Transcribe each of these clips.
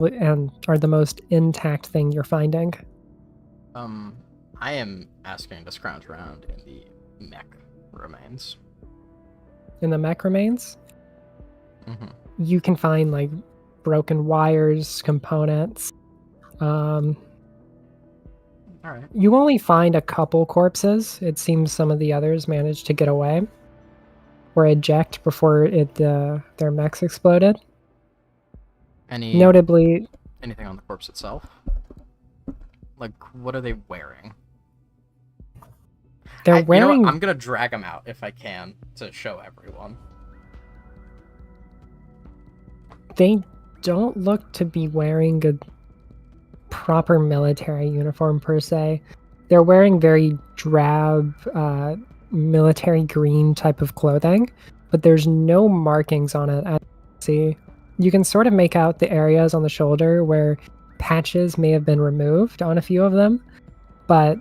and are the most intact thing you're finding. I am asking to scrounge around in the mech remains. In the mech remains, Mm-hmm. you can find like broken wires, components. All right. You only find a couple corpses. It seems some of the others managed to get away or eject before their mechs exploded. Notably, anything on the corpse itself? Like, what are they wearing? They're wearing... You know, I'm gonna drag them out if I can to show everyone. They don't look to be wearing a proper military uniform per se. They're wearing very drab, military green type of clothing, but there's no markings on it. As you can see, you can sort of make out the areas on the shoulder where patches may have been removed on a few of them, but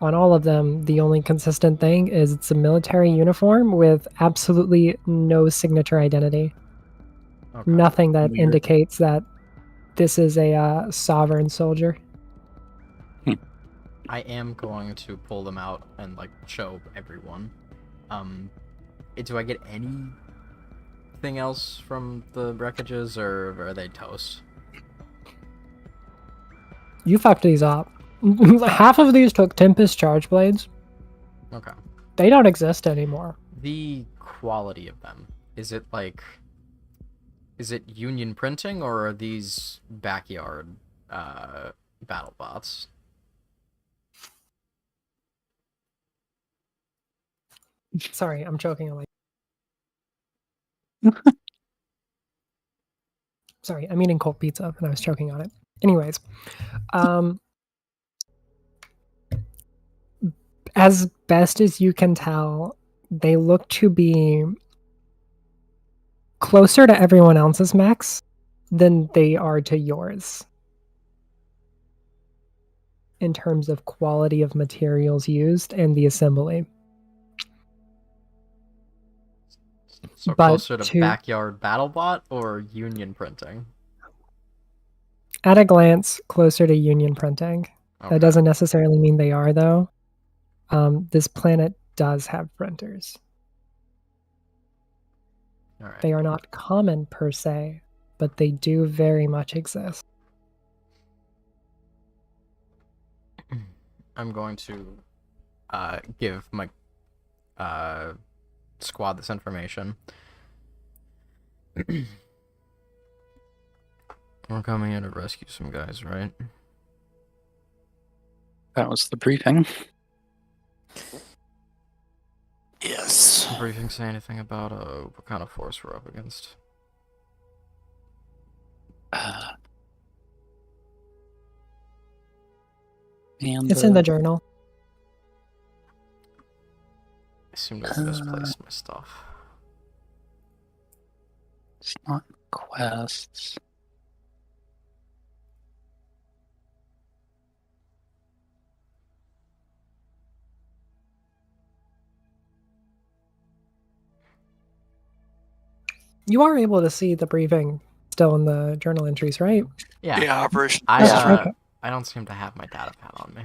on all of them, the only consistent thing is it's a military uniform with absolutely no signature identity. Okay. Nothing that indicates that this is a sovereign soldier. I am going to pull them out and like show everyone. Do I get anything else from the wreckages, or are they toast? You fucked these up. Half of these took Tempest charge blades. Okay. They don't exist anymore. The quality of them, is it union printing, or are these backyard battle bots? Sorry, I'm choking on my... Sorry, I'm eating cold pizza and I was choking on it. Anyways, as best as you can tell, they look to be closer to everyone else's mechs than they are to yours in terms of quality of materials used and the assembly. So closer to backyard battlebot or union printing? At a glance, closer to union printing. Okay. That doesn't necessarily mean they are, though. This planet does have printers. All right. They are not common per se, but they do very much exist. I'm going to give my squad this information. We're coming in to rescue some guys, right? That was the briefing. Yes. Did the briefing say anything about what kind of force we're up against? It's in the journal. I assumed I misplaced my stuff. It's not quests. You are able to see the briefing still in the journal entries, right? Yeah. Yeah, operation. I don't seem to have my data pad on me.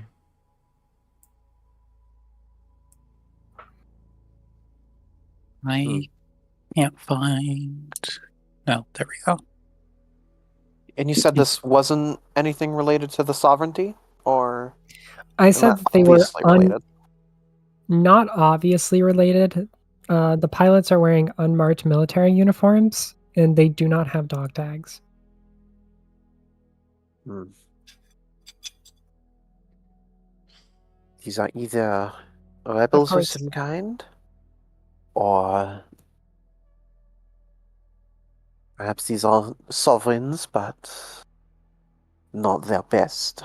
I can't find... No, there we go. And you said this wasn't anything related to the sovereignty? Or... I said they were not obviously related. The pilots are wearing unmarked military uniforms, and they do not have dog tags. These are either rebels of some kind, or perhaps these are sovereigns, but not their best.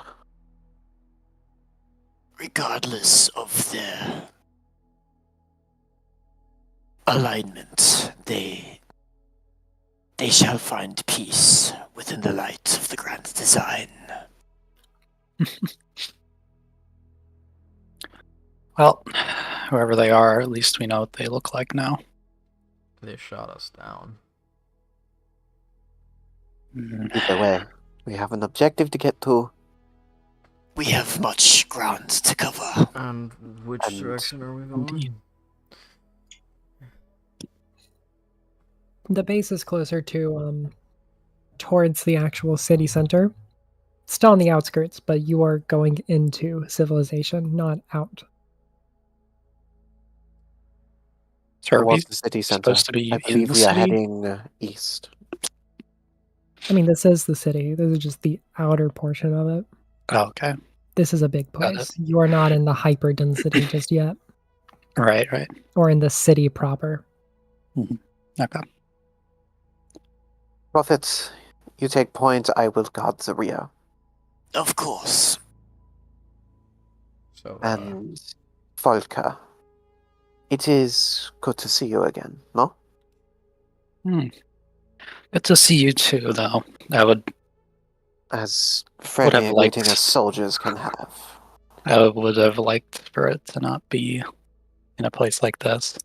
Regardless of their alignment, they shall find peace within the light of the grand design. Well, whoever they are, at least we know what they look like now. They shot us down. Either way, We have an objective to get to. We have much ground to cover. And which And direction are we indeed. going? The base is closer to towards the actual city center. Still on the outskirts, but you are going into civilization, not out. So are we Towards the city center. supposed to be I in believe the we are city? heading east. I mean, this is the city. This is just the outer portion of it. Oh, okay. This is a big Got it. place. You are not in the hyper density just yet, Right. or in the city proper. Okay. Prophet, you take point, I will guard the rear. Of course. So, And Volker, it is good to see you again, no? Good to see you too, though. I would As have friendly a greeting liked- as soldiers can have. liked for it to not be in a place like this.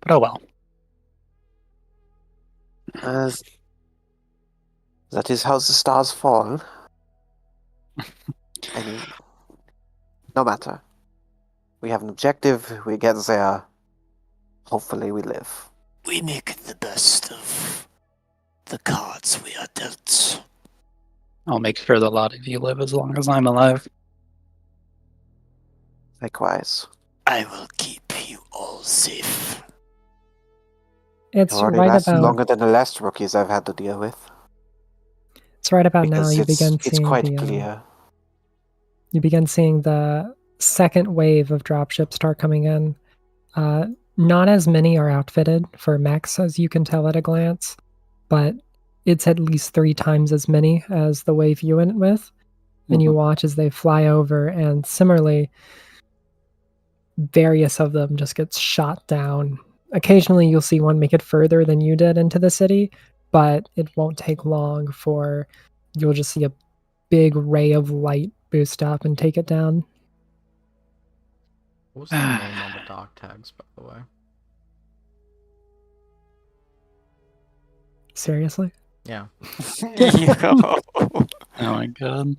But oh well. As that is how the stars fall. Any, no matter. We have an objective, we get there. Hopefully we live. We make the best of the cards we are dealt. I'll make sure that a lot of you live as long as I'm alive. Likewise. I will keep you all safe. It's Already right lasted about longer than the last rookies I've had to deal with. it's right about now. Because You it's, begin it's seeing quite the clear. you begin seeing the second wave of dropships start coming in. Not as many are outfitted for mechs as you can tell at a glance, but it's at least 3 times as many as the wave you went with. And you watch as they fly over, and similarly, various of them just get shot down. Occasionally, you'll see one make it further than you did into the city, but it won't take long for you'll just see a big ray of light boost up and take it down. what was the name on the dock tags, by the way? Seriously? Yeah. Oh my god.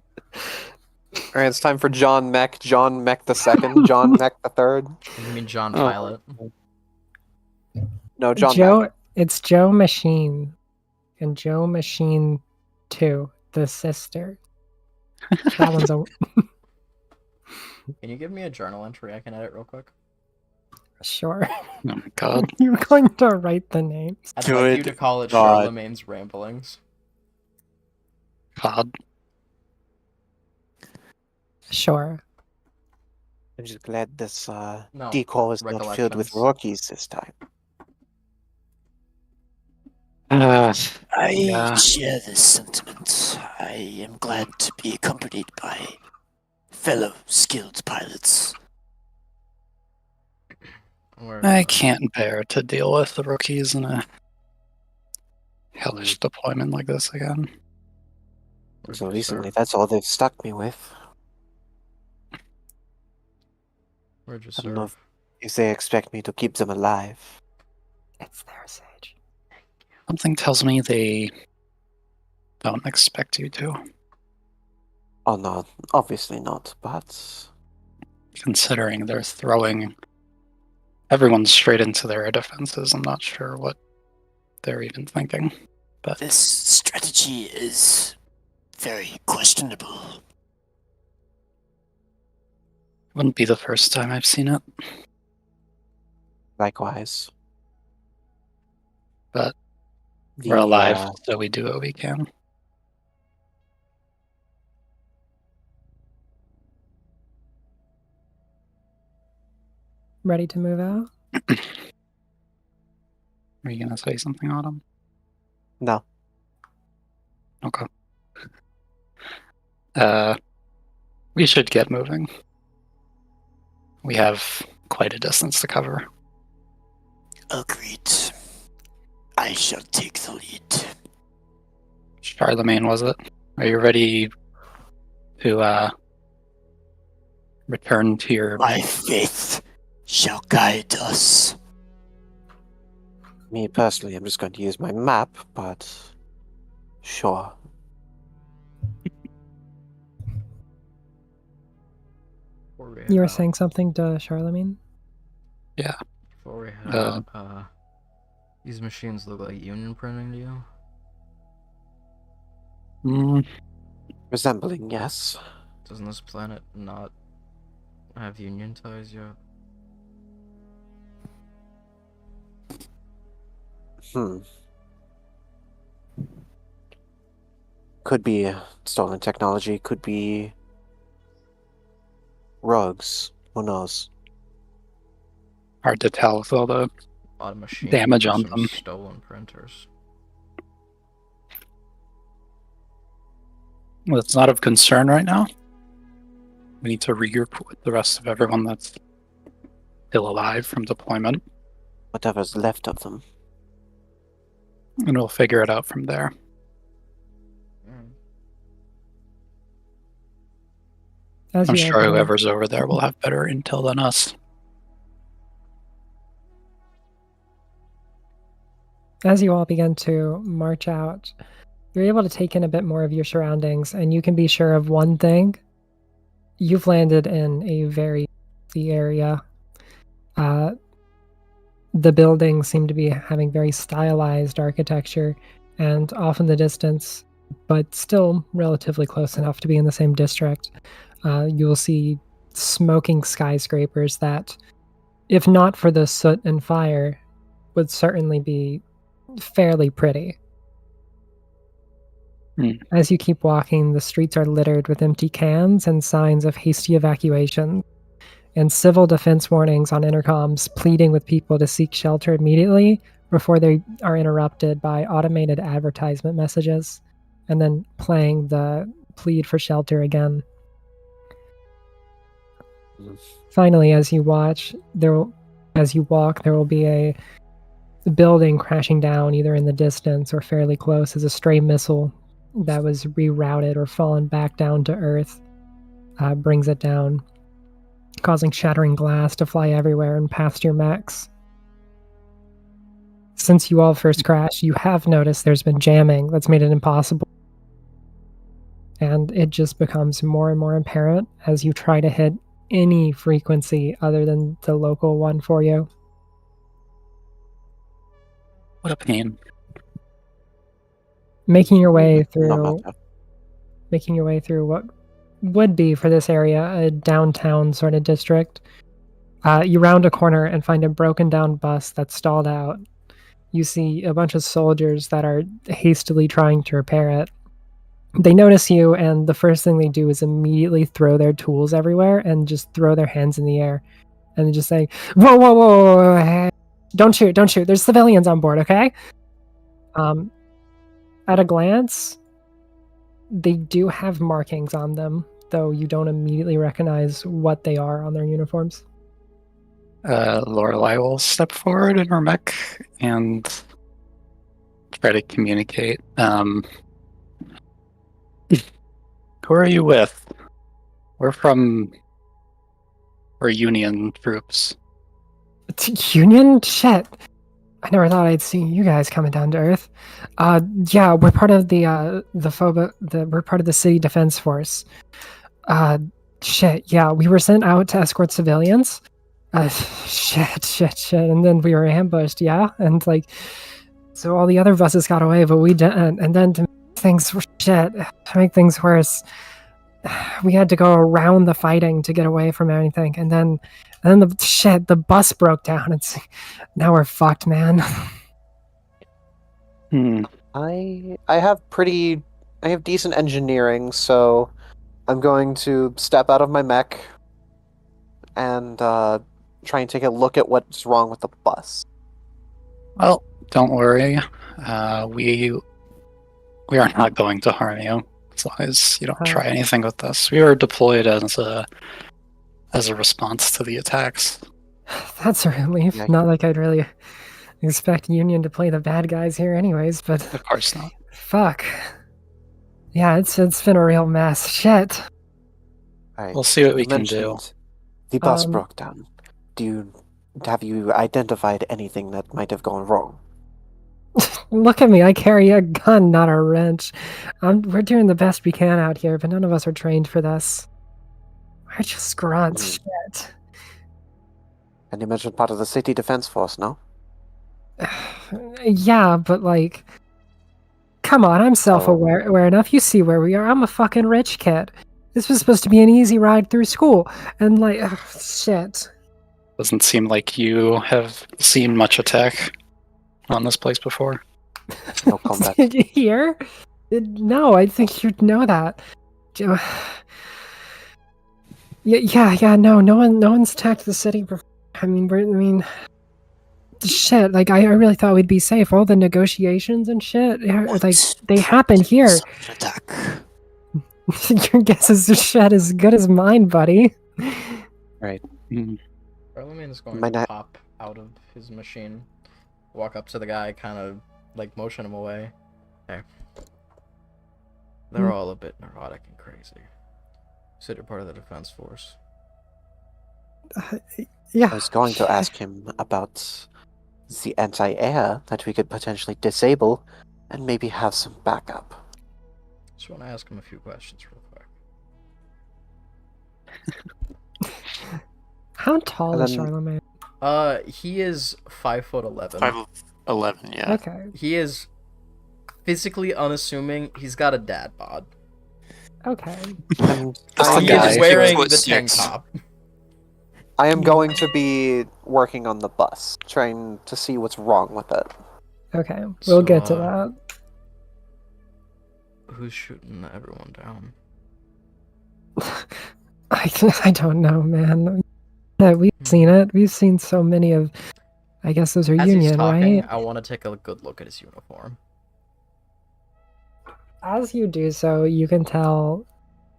Alright, it's time for John Mech the second, John Mech the third. You mean John Oh. Pilot? No, John Joe, Mech. it's Joe Machine and Joe Machine 2, the sister. That one's a Can you give me a journal entry I can edit real quick? sure. Oh my god. You're going to write the names. I'd like you to Good call it God. Charlemagne's Ramblings. God. Sure. I'm just glad this No, decor is not filled with recollections. rookies this time. I Yeah. share this sentiment. I am glad to be accompanied by fellow skilled pilots. Where, I can't bear to deal with the rookies in a hellish deployment like this again. where'd So you recently, serve? that's all they've stuck me with. Where'd you I don't know serve? if they expect me to keep them alive. It's there, Sage. Something tells me they don't expect you to, Oh no, obviously not, but considering they're throwing everyone straight into their defenses. I'm not sure what they're even thinking. But This strategy is very questionable. it wouldn't be the first time I've seen it. likewise. But The, we're alive, so we do what we can. Ready to move out? Are you gonna say something, Autumn? No. Okay. We should get moving. We have quite a distance to cover. Agreed. I shall take the lead. Charlemagne, was it? Are you ready to return to your My faith shall guide us. Me personally, I'm just going to use my map, but sure. Before we head You were out, saying something to Charlemagne? Before we head Uh, out, these machines look like union printing to you? mm, Resembling, yes. Doesn't this planet not have union ties yet? Hmm. Could be stolen technology, could be rogues. Who knows? hard to tell with all the A lot of machines damage with on some them. stolen printers. Well, it's not of concern right now. We need to regroup with the rest of everyone that's still alive from deployment, Whatever's left of them. and we'll figure it out from there. As I'm you all sure begin- whoever's over there will have better intel than us. As you all begin to march out, you're able to take in a bit more of your surroundings, and you can be sure of one thing. You've landed in a very busy area. The buildings seem to be having very stylized architecture, and off in the distance, but still relatively close enough to be in the same district, you will see smoking skyscrapers that, if not for the soot and fire, would certainly be fairly pretty. As you keep walking, the streets are littered with empty cans and signs of hasty evacuation, and civil defense warnings on intercoms pleading with people to seek shelter immediately before they are interrupted by automated advertisement messages, and then playing the plead for shelter again. Finally, as you walk, there will be a building crashing down either in the distance or fairly close as a stray missile that was rerouted or fallen back down to Earth brings it down, causing shattering glass to fly everywhere and past your mechs. Since you all first crashed, you have noticed there's been jamming that's made it impossible. And it just becomes more and more apparent as you try to hit any frequency other than the local one for you. What a pain. Making your way No through what would be for this area a downtown sort of district. You round a corner and find a broken down bus that's stalled out. You see a bunch of soldiers that are hastily trying to repair it. They notice you, and the first thing they do is immediately throw their tools everywhere and just throw their hands in the air and just say, "Whoa, whoa, whoa, whoa, whoa, hey. Don't shoot, don't shoot. There's civilians on board, okay?" At a glance, they do have markings on them, though you don't immediately recognize what they are on their uniforms. Lorelei will step forward in her mech and try to communicate. Who are you with? We're Union troops. Union? Shit. I never thought I'd see you guys coming down to Earth. Yeah, we're part of we're part of the city defense force. Shit, yeah, we were sent out to escort civilians. Shit, and then we were ambushed, yeah? And, so all the other buses got away, but we didn't. And then to make things worse, we had to go around the fighting to get away from anything. And then the bus broke down. Now we're fucked, man. I have decent engineering, so I'm going to step out of my mech and try and take a look at what's wrong with the bus. Well, don't worry. We are not going to harm you as long as you don't try anything with us. We were deployed as a response to the attacks. That's a relief. Yeah. Not like I'd really expect Union to play the bad guys here anyways, but Of course not. fuck. Yeah, it's been a real mess. Shit. Alright, We'll see what we you can do. mentioned the bus Um, broke down. Have you identified anything that might have gone wrong? Look at me, I carry a gun, not a wrench. We're doing the best we can out here, but none of us are trained for this. I just grunt. Mm. Shit. And you mentioned part of the city defense force, no? Yeah, but like, come on, I'm self-aware enough. You see where we are. I'm a fucking rich kid. This was supposed to be an easy ride through school, and like, shit. Doesn't seem like you have seen much attack on this place before. No combat. Did you hear? No, I think you'd know that. Yeah. No one's attacked the city before. Shit. Like, I really thought we'd be safe. All the negotiations and shit, What like, they happen here. such an attack? Your guess is shit as good as mine, buddy. Mm. Charlemagne is going Might to not- pop out of his machine, walk up to the guy, kind of like motion him away. Okay. They're all a bit neurotic and crazy. Consider part of the defense force. Yeah. I was going to ask him about the anti-air that we could potentially disable and maybe have some backup. Just want to ask him a few questions real quick. How tall And is then- Charlemagne? He is 5'11". 5'11", yeah. Okay. He is physically unassuming. He's got a dad bod. Okay. And Just a He guy. is wearing Foot the tank 6. top. I am going to be working on the bus, trying to see what's wrong with it. Okay. We'll So, get to that. Who's shooting everyone down? I don't know, man. Yeah, we've seen it. We've seen so many of. I guess those are As he's Union, talking, right? I want to take a good look at his uniform. As you do so, you can tell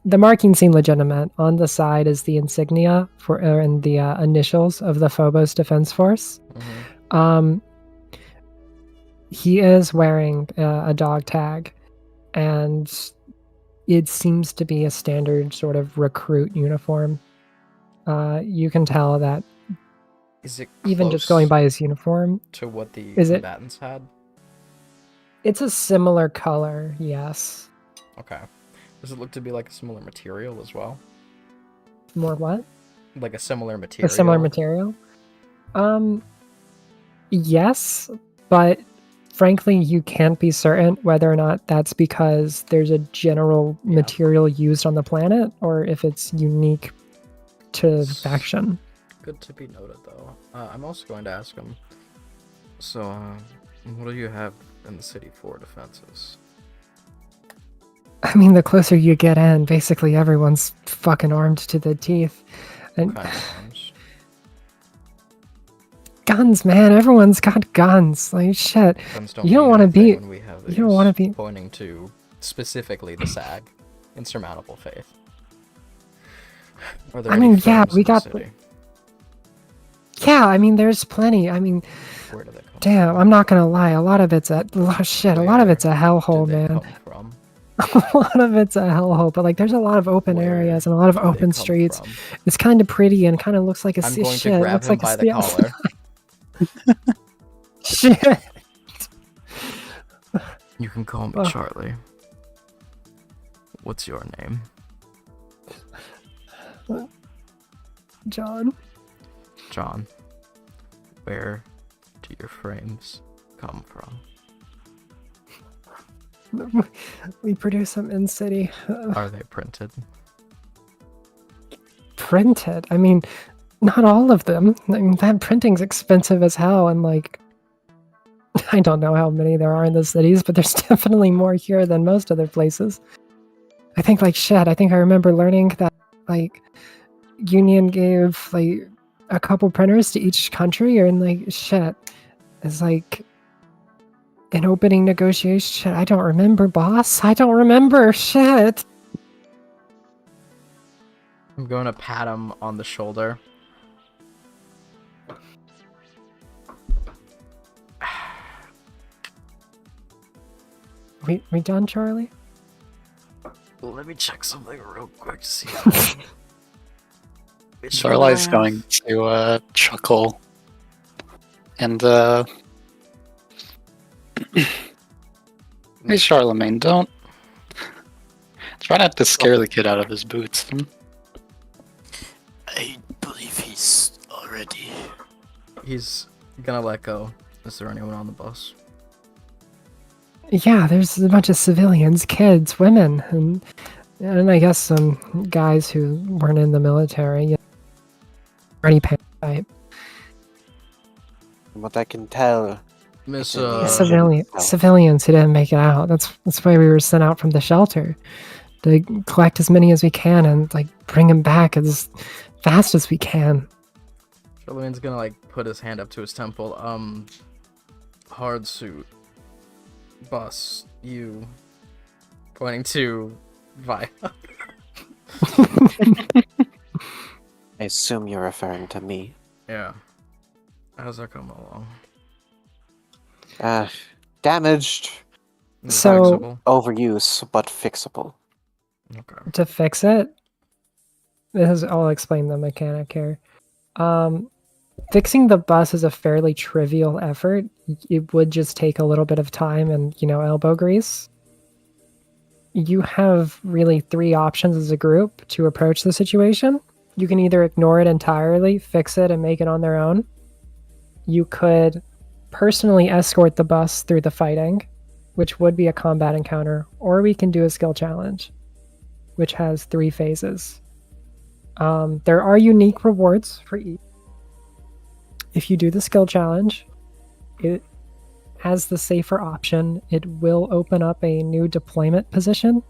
the markings seem legitimate. On the side is the insignia and the initials of the Phobos Defense Force. Mm-hmm. He is wearing a dog tag, and it seems to be a standard sort of recruit uniform. You can tell that Is it even just close going by his uniform, to what the Is it- combatants had? it's a similar color, yes. Okay. Does it look to be like a similar material as well? More what? Like a similar material? A similar material? Yes, but frankly, you can't be certain whether or not that's because there's a general Yeah. material used on the planet or if it's unique to the faction. Good to be noted, though. I'm also going to ask him. So, what do you have in the city for defenses? I mean, the closer you get in, basically everyone's fucking armed to the teeth. And What kind of arms? guns, man, everyone's got guns. Like, shit. Guns You don't mean wanna anything be- when we have you don't wanna these be- pointing to specifically the SAG, insurmountable faith. Are there I any mean, yeah, firms we in the got city? Yeah, I mean, there's plenty. I mean, Where do they come damn, from? I'm not gonna lie. A lot of it's a lot of shit. A lot of Where it's a hellhole, Do they man. come from? A lot of it's a hellhole, but like there's a lot of open Where areas and a lot of do they open come streets. from? It's kind of pretty and kind of looks like a I'm sea going shit. to grab looks him like by a the sea collar. Shit. You can call me Oh. Charlie. What's your name? John. John. Where do your frames come from? We produce them in city. Are they printed? Printed. I mean, not all of them. I mean, that printing's expensive as hell, and like, I don't know how many there are in the cities, but there's definitely more here than most other places. I think like shit. I think I remember learning that like Union gave like a couple printers to each country, or in like shit. It's like an opening negotiation. Shit, I don't remember, boss. I don't remember. Shit. I'm going to pat him on the shoulder. We done, Charlie? Let me check something real quick to see. Starlight's going to chuckle and hey Charlemagne, don't try not to scare the kid out of his boots. ready. He's gonna let go. Is there anyone on the bus? Yeah, there's a bunch of civilians, kids, women, and I guess some guys who weren't in the military. You know, any type. From what I can tell, Miss, in the engine itself. Civilians who didn't make it out. That's why we were sent out from the shelter to collect as many as we can and like bring them back as fast as we can. Charlemagne's gonna like put his hand up to his temple. Hard suit. Bus. You. Pointing to Vi. I assume you're referring to me. Yeah. How's that coming along? Damaged, So- Flexible? overuse, but fixable. Okay. To fix it, I'll explain the mechanic here. Fixing the bus is a fairly trivial effort. It would just take a little bit of time and, elbow grease. You have really 3 options as a group to approach the situation. You can either ignore it entirely, fix it, and make it on their own. You could personally escort the bus through the fighting, which would be a combat encounter, or we can do a skill challenge, which has 3 phases. There are unique rewards for each. If you do the skill challenge, it as the safer option, it will open up a new deployment position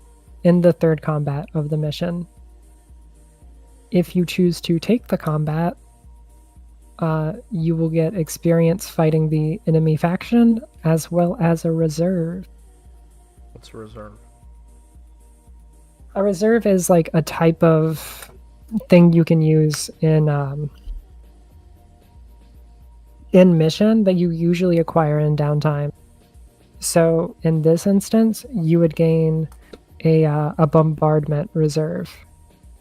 in the 3rd combat of the mission. If you choose to take the combat, you will get experience fighting the enemy faction as well as a reserve. What's a reserve? A reserve is like a type of thing you can use in mission that you usually acquire in downtime. So in this instance, you would gain a bombardment reserve.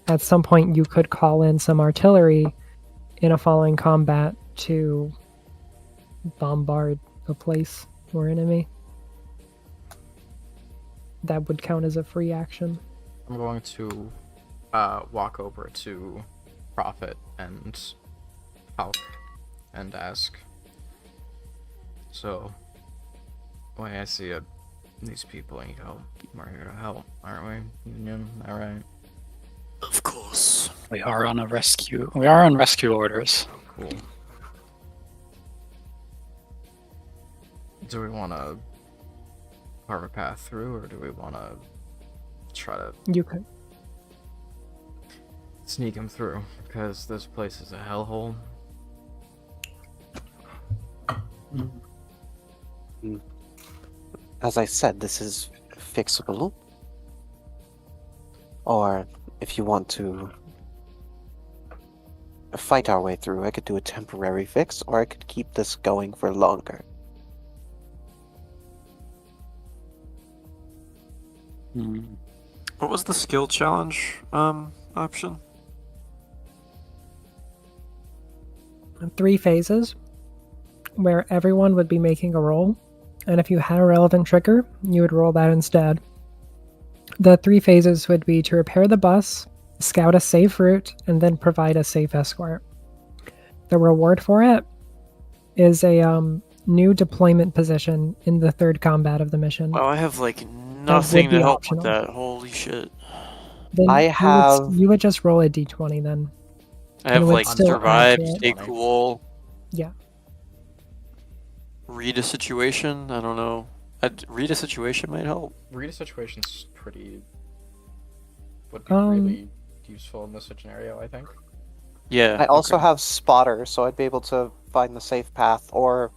At some point, you could call in some artillery in a following combat to bombard a place or enemy. That would count as a free action. I'm going to walk over to Prophet and Falk and ask. So, I see it. These people need help. We're here to help, aren't we? Union, alright. Of course. We are on rescue orders. Cool. Do we want to carve a path through, or do we want to try to You could. sneak him through? Because this place is a hellhole. As I said, this is fixable. Or, if you want to fight our way through, I could do a temporary fix, or I could keep this going for longer. What was the skill challenge option? 3 phases where everyone would be making a roll, and if you had a relevant trigger, you would roll that instead. The 3 phases would be to repair the bus, scout a safe route, and then provide a safe escort. The reward for it is a new deployment position in the 3rd combat of the mission. Well, I have like nothing be to help optional. with that. Holy shit. Then I have- you would just roll a d20 then. I have would like still survive, add to it. stay cool. Yeah. Read a situation. I don't know. Read a situation might help. Read a situation's pretty... would be Um, really useful in this scenario, I think. Yeah. I also okay. have spotter, so I'd be able to find the safe path, or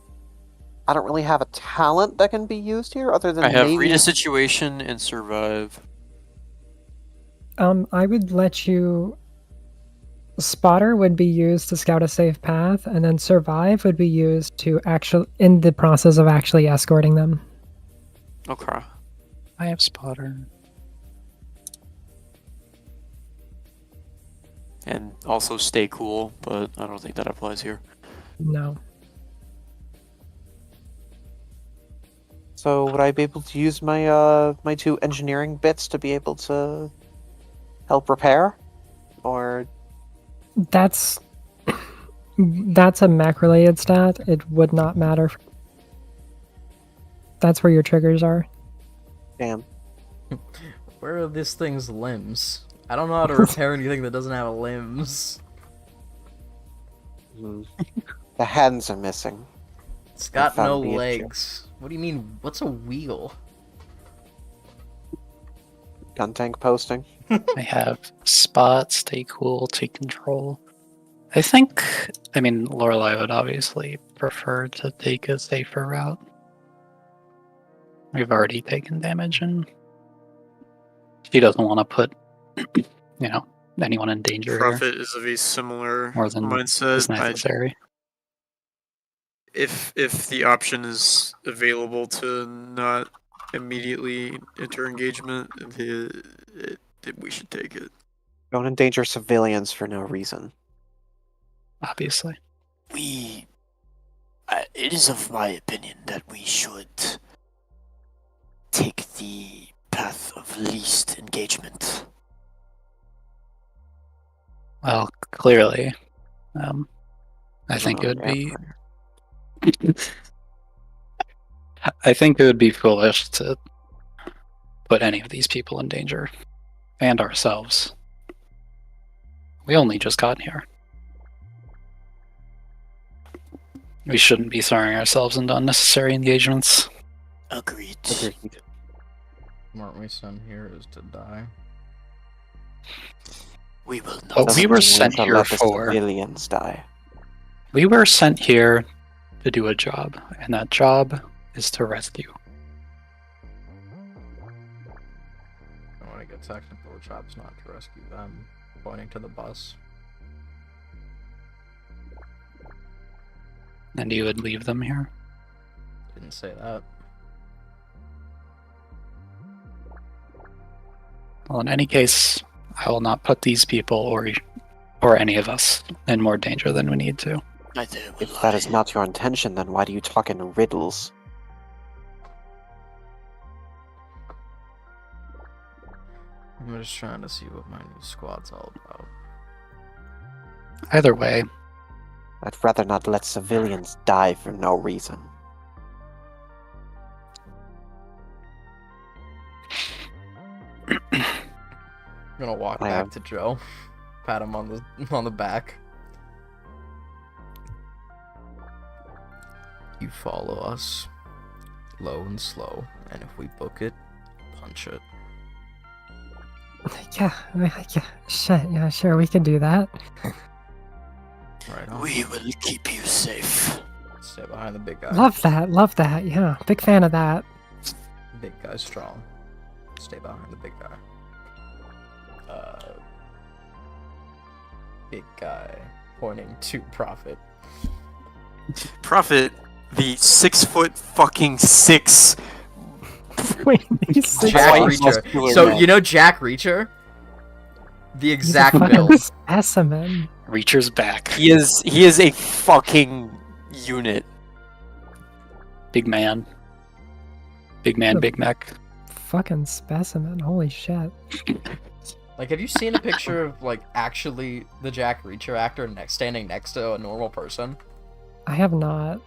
I don't really have a talent that can be used here other than I have maybe... read a situation and survive. I would let you... Spotter would be used to scout a safe path, and then survive would be used to in the process of actually escorting them. Okay. I have spotter. And also stay cool, but I don't think that applies here. No. So would I be able to use my my 2 engineering bits to be able to help repair? Or That's That's a mech-related stat. It would not matter. That's where your triggers are. Damn. Where are this thing's limbs? I don't know how to repair anything that doesn't have limbs. Hmm. The hands are missing. It's got found no the issue. legs. What do you mean? What's a wheel? Gun tank posting. I have spot, stay cool, take control. I mean, Lorelei would obviously prefer to take a safer route. We've already taken damage, and she doesn't want to put, anyone in danger here Prophet is of a similar more than is mindset. necessary. If the option is available to not immediately enter engagement, we should take it. Don't endanger civilians for no reason. Obviously. It is of my opinion that we should take the path of least engagement. Well, clearly, I think it would be. I think it would be foolish to put any of these people in danger, and ourselves. We only just got here. We shouldn't be throwing ourselves into unnecessary engagements. Agreed. Weren't we sent here is to die? We will not. But we were sent shall here let the for. civilians die. We were sent here to do a job, and that job is to rescue. I want to get technical. The job's not to rescue them. Pointing to the bus. And you would leave them here? Didn't say that. Well, in any case, I will not put these people or any of us in more danger than we need to. Neither will If that is not your intention, then why do you talk in riddles? I'm just trying to see what my new squad's all about. Either way, I'd rather not let civilians die for no reason. I'm gonna walk I back am. to Joe, pat him on the back. You follow us, low and slow, and if we book it, punch it. Yeah, shit, yeah, sure, we can do that. Right on. We will keep you safe. Stay behind the big guy. Love that, yeah. Big fan of that. Big guy strong. Stay behind the big guy. Big guy pointing to Prophet. Prophet, the 6'6" Wait, he's Jack White Reacher. muscular So man. you know Jack Reacher? The he's a exact fucking build. specimen. Reacher's back. He is a fucking unit. Big man. Big man, big neck. Fucking specimen. Holy shit. Like, have you seen a picture of like actually the Jack Reacher actor standing next to a normal person? I have not.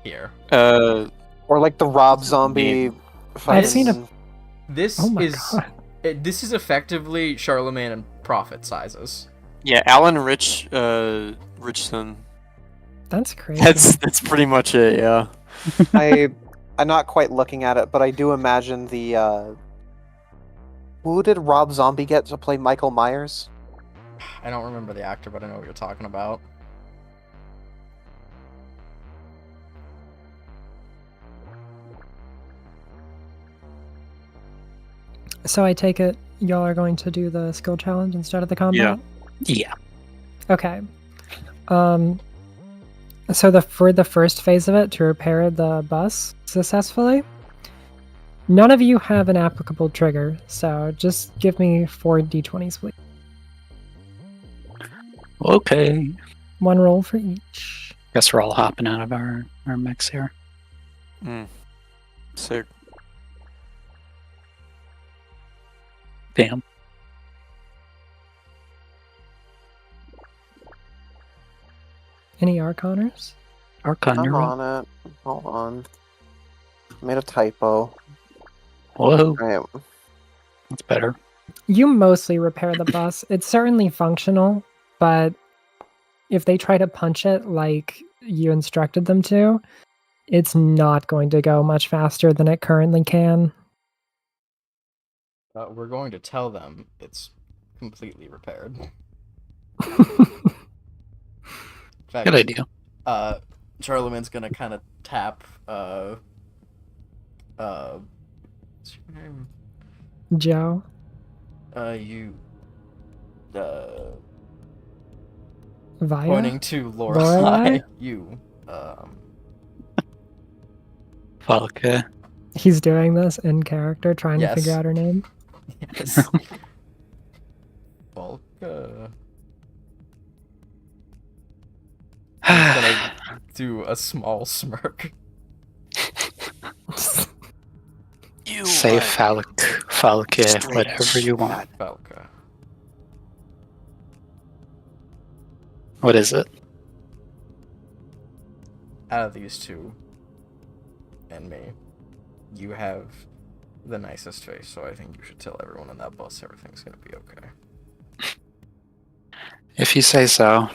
Here. Or like the Rob Zombie. I've seen fucking- This Oh my is god. this is effectively Charlemagne and Prophet sizes. Yeah, Alan Richson. That's crazy. That's pretty much it. Yeah. I'm not quite looking at it, but I do imagine the. Who did Rob Zombie get to play Michael Myers? I don't remember the actor, but I know what you're talking about. So I take it y'all are going to do the skill challenge instead of the combat? Yeah. Okay. So for the first phase of it, to repair the bus successfully, none of you have an applicable trigger, so just give me 4 d20s, please. Okay. 1 roll for each. Guess we're all hopping out of our mechs here. Sick. Damn. Any Arconers? Archon, I'm you're up. on it. Hold on. Made a typo. Whoa, Alright. that's better. You mostly repair the bus. It's certainly functional, but if they try to punch it like you instructed them to, it's not going to go much faster than it currently can. We're going to tell them it's completely repaired. In fact, Good idea. Charlemagne's gonna kind of tap. What's your name? Joe? You. Via? Pointing to Lorelai? Lorelai. You. Falke. He's doing this in character, trying to figure Yes. out her name. Yes. Volka. He's gonna do a small smirk. You Say are Falke, strange whatever you want. man. Valka. What is it? Out of these two and me, you have the nicest face, so I think you should tell everyone on that bus everything's gonna be okay. If you say so.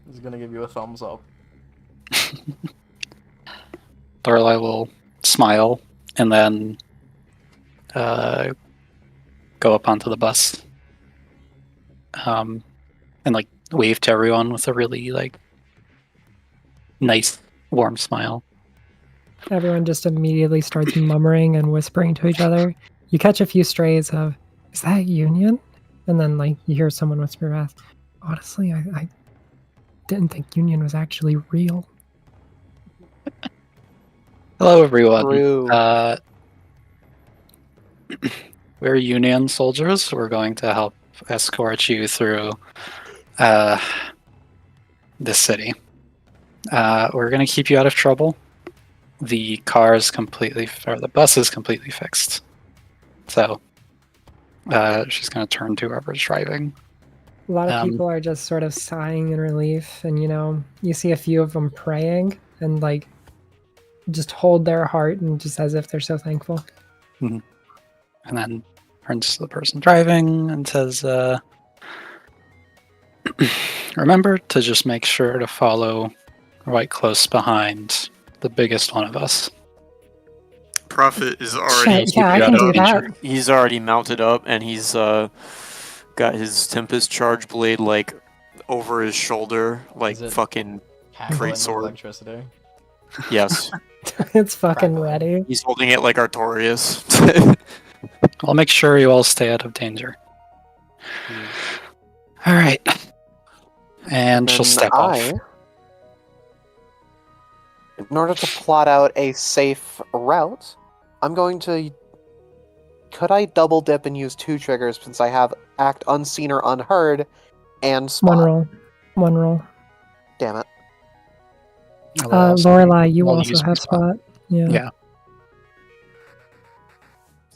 He's gonna give you a thumbs up. Lorelai will smile and then go up onto the bus. And like wave to everyone with a really like nice warm smile. Everyone just immediately starts murmuring and whispering to each other. You catch a few strays of, is that Union? And then like you hear someone whisper back, honestly, I didn't think Union was actually real. Hello everyone. True. We're Union soldiers. We're going to help escort you through this city. We're going to keep you out of trouble. The the bus is completely fixed. So she's going to turn to whoever's driving. A lot of people are just sort of sighing in relief, and you see a few of them praying and like just hold their heart and just as if they're so thankful. And then turns to the person driving and says, remember to just make sure to follow right close behind the biggest one of us. Prophet is already. Yeah, I can do that. He's already mounted up, and he's got his Tempest Charge blade like over his shoulder, like Is it- fucking. Cackling with sword. electricity. Yes, It's fucking Crackling. ready. he's holding it like Artorias. I'll make sure you all stay out of danger. All right. And she'll Then step off. In order to plot out a safe route, I'm going to. Could I double dip and use 2 triggers since I have Act Unseen or Unheard and Spot? One roll. Damn it. I will also- Lorelai, you I'll also use my have spot. Yeah. Yeah.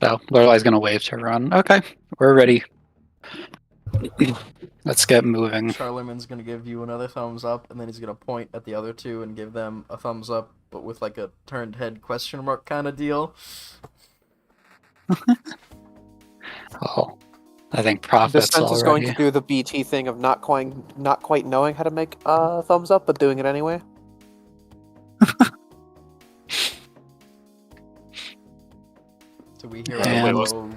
So Lorelai's gonna wave to everyone. Okay, we're ready. Let's get moving. Charlemagne's gonna give you another thumbs up, and then he's gonna point at the other two and give them a thumbs up, but with like a turned head question mark kind of deal. Oh, I think Prophet's This sense is going already. to do the BT thing of not quite knowing how to make thumbs up, but doing it anyway. Do we hear And- a low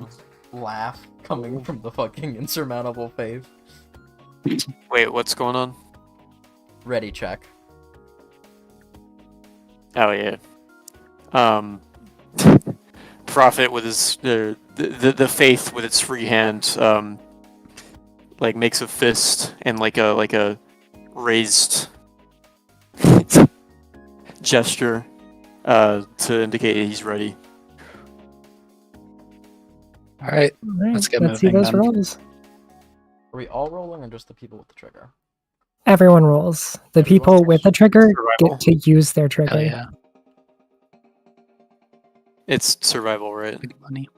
laugh coming from the fucking insurmountable faith? Wait, what's going on? Ready check. Oh yeah. Prophet with his the faith with its free hand, like makes a fist and like a raised gesture, to indicate he's ready. All right. Alright, Let's get let's see moving those then. rolls. Are we all rolling or just the people with the trigger? Everyone rolls. The Everyone people rolls. with the trigger Survival. get to use their trigger. Hell yeah. It's survival, right? Big money.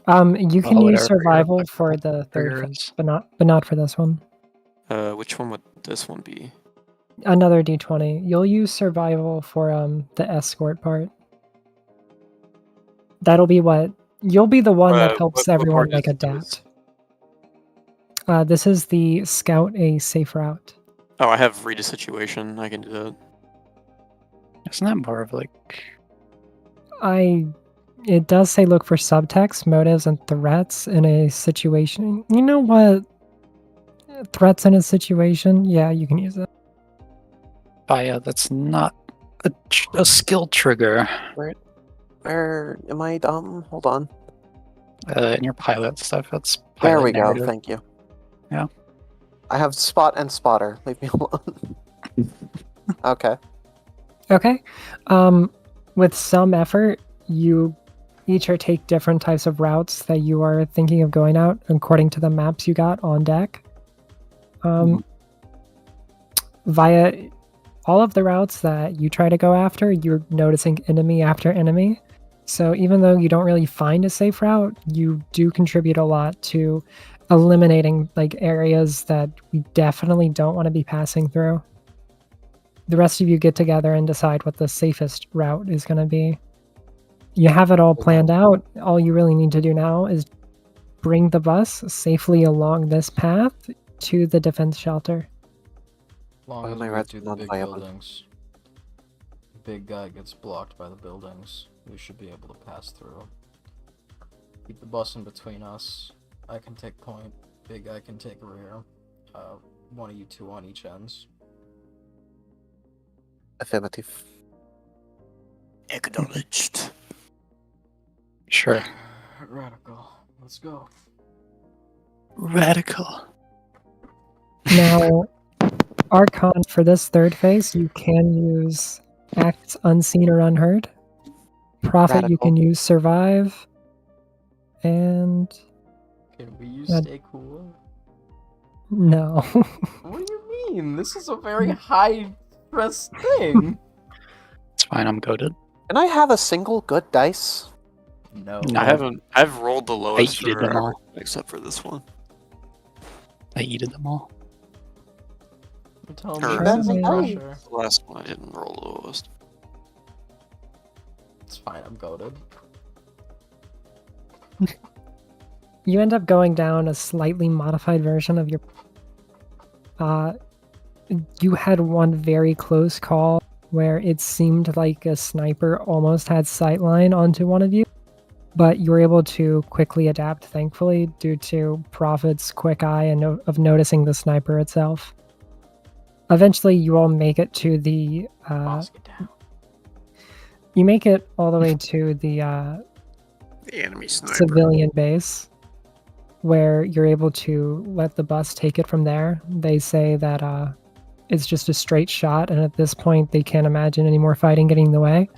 You can Well, use whatever survival your for the third, Trigger phase, is. but not for this one. Which one would this one be? Another d20. You'll use survival for the escort part. That'll be what you'll be the one that helps what everyone part is adapt. This is the scout a safe route. Oh, I have read a situation. I can do that. Isn't that more of like? It does say look for subtext, motives, and threats in a situation. You know what? Threats in a situation? Yeah, you can use it. Fire, that's not a skill trigger. Where am I dumb? Hold on. In your pilot stuff, that's pilot There we narrative. go. Thank you. Yeah. I have spot and spotter. Leave me alone. Okay. Okay. With some effort, you each are take different types of routes that you are thinking of going out according to the maps you got on deck. Via all of the routes that you try to go after, you're noticing enemy after enemy. So even though you don't really find a safe route, you do contribute a lot to eliminating like areas that we definitely don't want to be passing through. The rest of you get together and decide what the safest route is going to be. You have it all planned out. All you really need to do now is bring the bus safely along this path to the defense shelter. As long Why as am I we red do the not big viable? buildings. Big guy gets blocked by the buildings. We should be able to pass through. Keep the bus in between us. I can take point. Big guy can take rear. One of you two on each ends. Affirmative. Acknowledged. Sure. Radical. Let's go. Radical. Now, Archon, for this third phase, you can use Acts Unseen or Unheard. Prophet, you Radical. can use Survive. And Can we use Uh, stay cool? no. What do you mean? This is a very high stress thing. It's fine, I'm goaded. Can I have a single good dice? No. No. I've rolled the lowest yeeted for them all. except for this one. I yeeted them all. You're telling Or- me That's this isn't nice. pressure. The last one I didn't roll the lowest. It's fine, I'm goaded. You end up going down a slightly modified version of your. You had one very close call where it seemed like a sniper almost had sightline onto one of you, but you were able to quickly adapt, thankfully, due to Prophet's quick eye and of noticing the sniper itself. Eventually, you all make it to the. Boss, get down. You make it all the way to the The enemy sniper. civilian base, where you're able to let the bus take it from there. They say that it's just a straight shot, and at this point they can't imagine any more fighting getting in the way.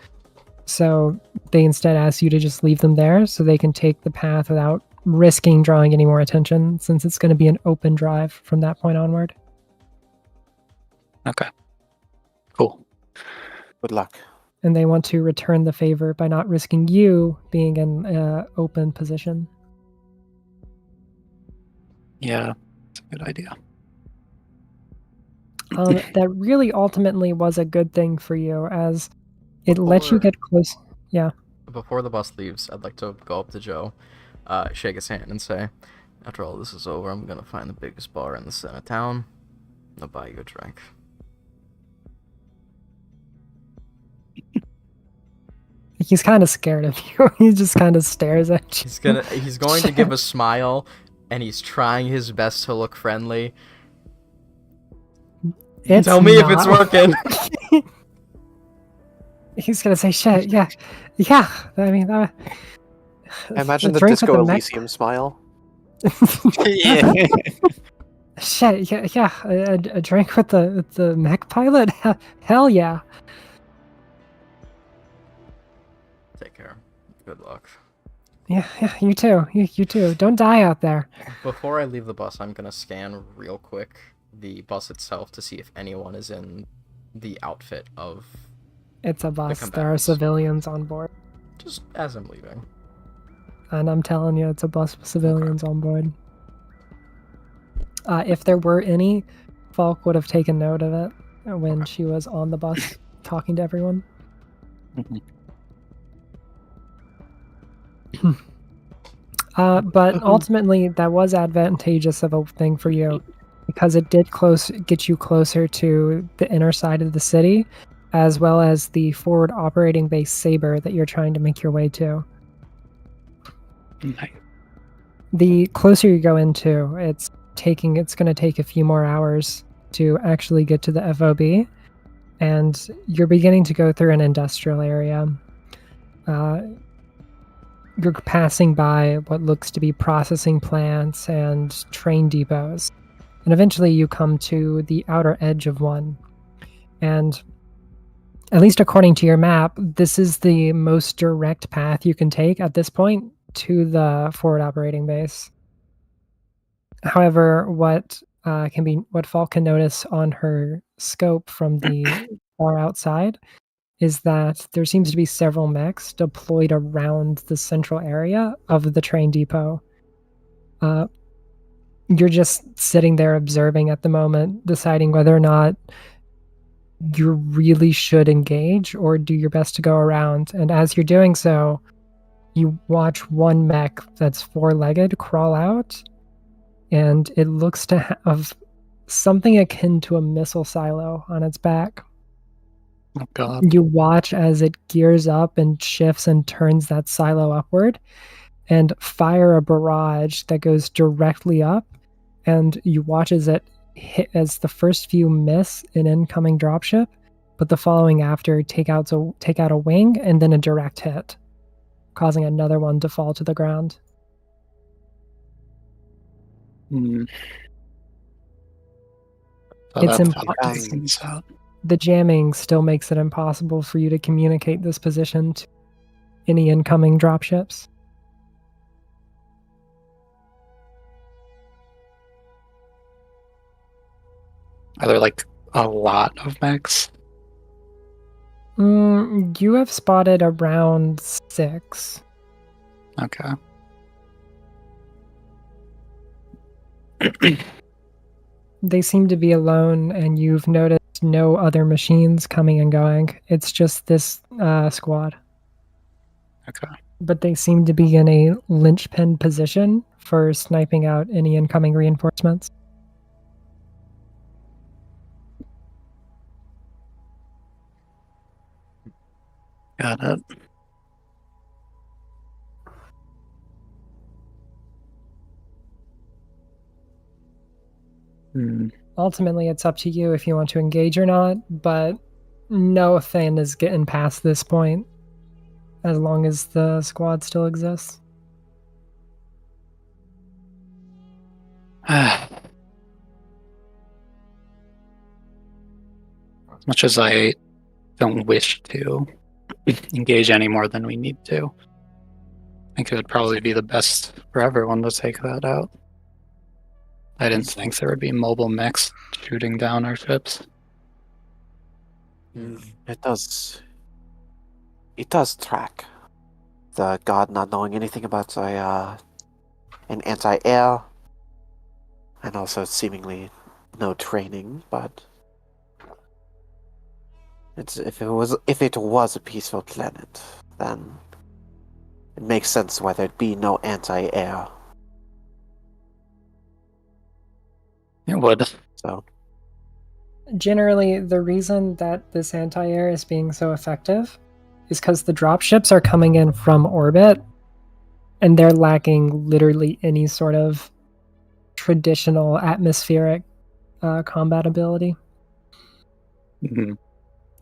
So they instead ask you to just leave them there so they can take the path without risking drawing any more attention, since it's going to be an open drive from that point onward. Okay. Cool. Good luck. And they want to return the favor by not risking you being in an open position. Yeah, it's a good idea. That really ultimately was a good thing for you, as it lets you Before- get close. Yeah. Before the bus leaves, I'd like to go up to Joe, shake his hand, and say, after all this is over, I'm gonna find the biggest bar in the center of town. I'll buy you a drink. He's kind of scared of you. He just kind of stares at you. He's going to give a smile, and he's trying his best to look friendly. It's Tell me if it's not. working. He's gonna say, "Shit, yeah. I mean, I imagine the drink with Disco the mech- Elysium smile. Yeah. Shit, yeah. A drink with the mech pilot. Hell yeah. Take care. Good luck. Yeah. You too. You too. Don't die out there. Before I leave the bus, I'm gonna scan real quick the bus itself to see if anyone is in the outfit of. It's a bus. There are combatants. civilians on board, Just as I'm leaving. and I'm telling you, it's a bus with civilians on board. If there were any, Falk would have taken note of it. when Okay. she was on the bus talking to everyone. Mhm. But ultimately, that was advantageous of a thing for you because it did get you closer to the inner side of the city, as well as the forward operating base Saber that you're trying to make your way to. Nice. The closer you go into, it's going to take a few more hours to actually get to the FOB, and you're beginning to go through an industrial area. You're passing by what looks to be processing plants and train depots, and eventually you come to the outer edge of one. And at least according to your map, this is the most direct path you can take at this point to the forward operating base. However, what Falk can notice on her scope from the far outside is that there seems to be several mechs deployed around the central area of the train depot. You're just sitting there observing at the moment, deciding whether or not you really should engage or do your best to go around. And as you're doing so, you watch one mech that's four-legged crawl out, and it looks to have something akin to a missile silo on its back. Oh god. You watch as it gears up and shifts and turns that silo upward and fire a barrage that goes directly up, and you watch as it hit as the first few miss an incoming dropship, but the following after take out a wing and then a direct hit, causing another one to fall to the ground. Hmm. So It's that's how impo- it takes out. The jamming still makes it impossible for you to communicate this position to any incoming dropships. Are there like a lot of mechs? You have spotted around 6. Okay. They seem to be alone, and you've noticed no other machines coming and going. It's just this squad. Okay. But they seem to be in a linchpin position for sniping out any incoming reinforcements. Got it. Hmm. Ultimately, it's up to you if you want to engage or not, but no thing is getting past this point as long as the squad still exists. As much as I don't wish to engage any more than we need to, I think it would probably be the best for everyone to take that out. I didn't think there would be mobile mechs shooting down our ships. It does. It does track. The god not knowing anything about an anti-air, and also seemingly no training. But if it was a peaceful planet, then it makes sense why there'd be no anti-air. It would. So Generally, the reason that this anti-air is being so effective is because the dropships are coming in from orbit, and they're lacking literally any sort of traditional atmospheric combat ability. Mm-hmm.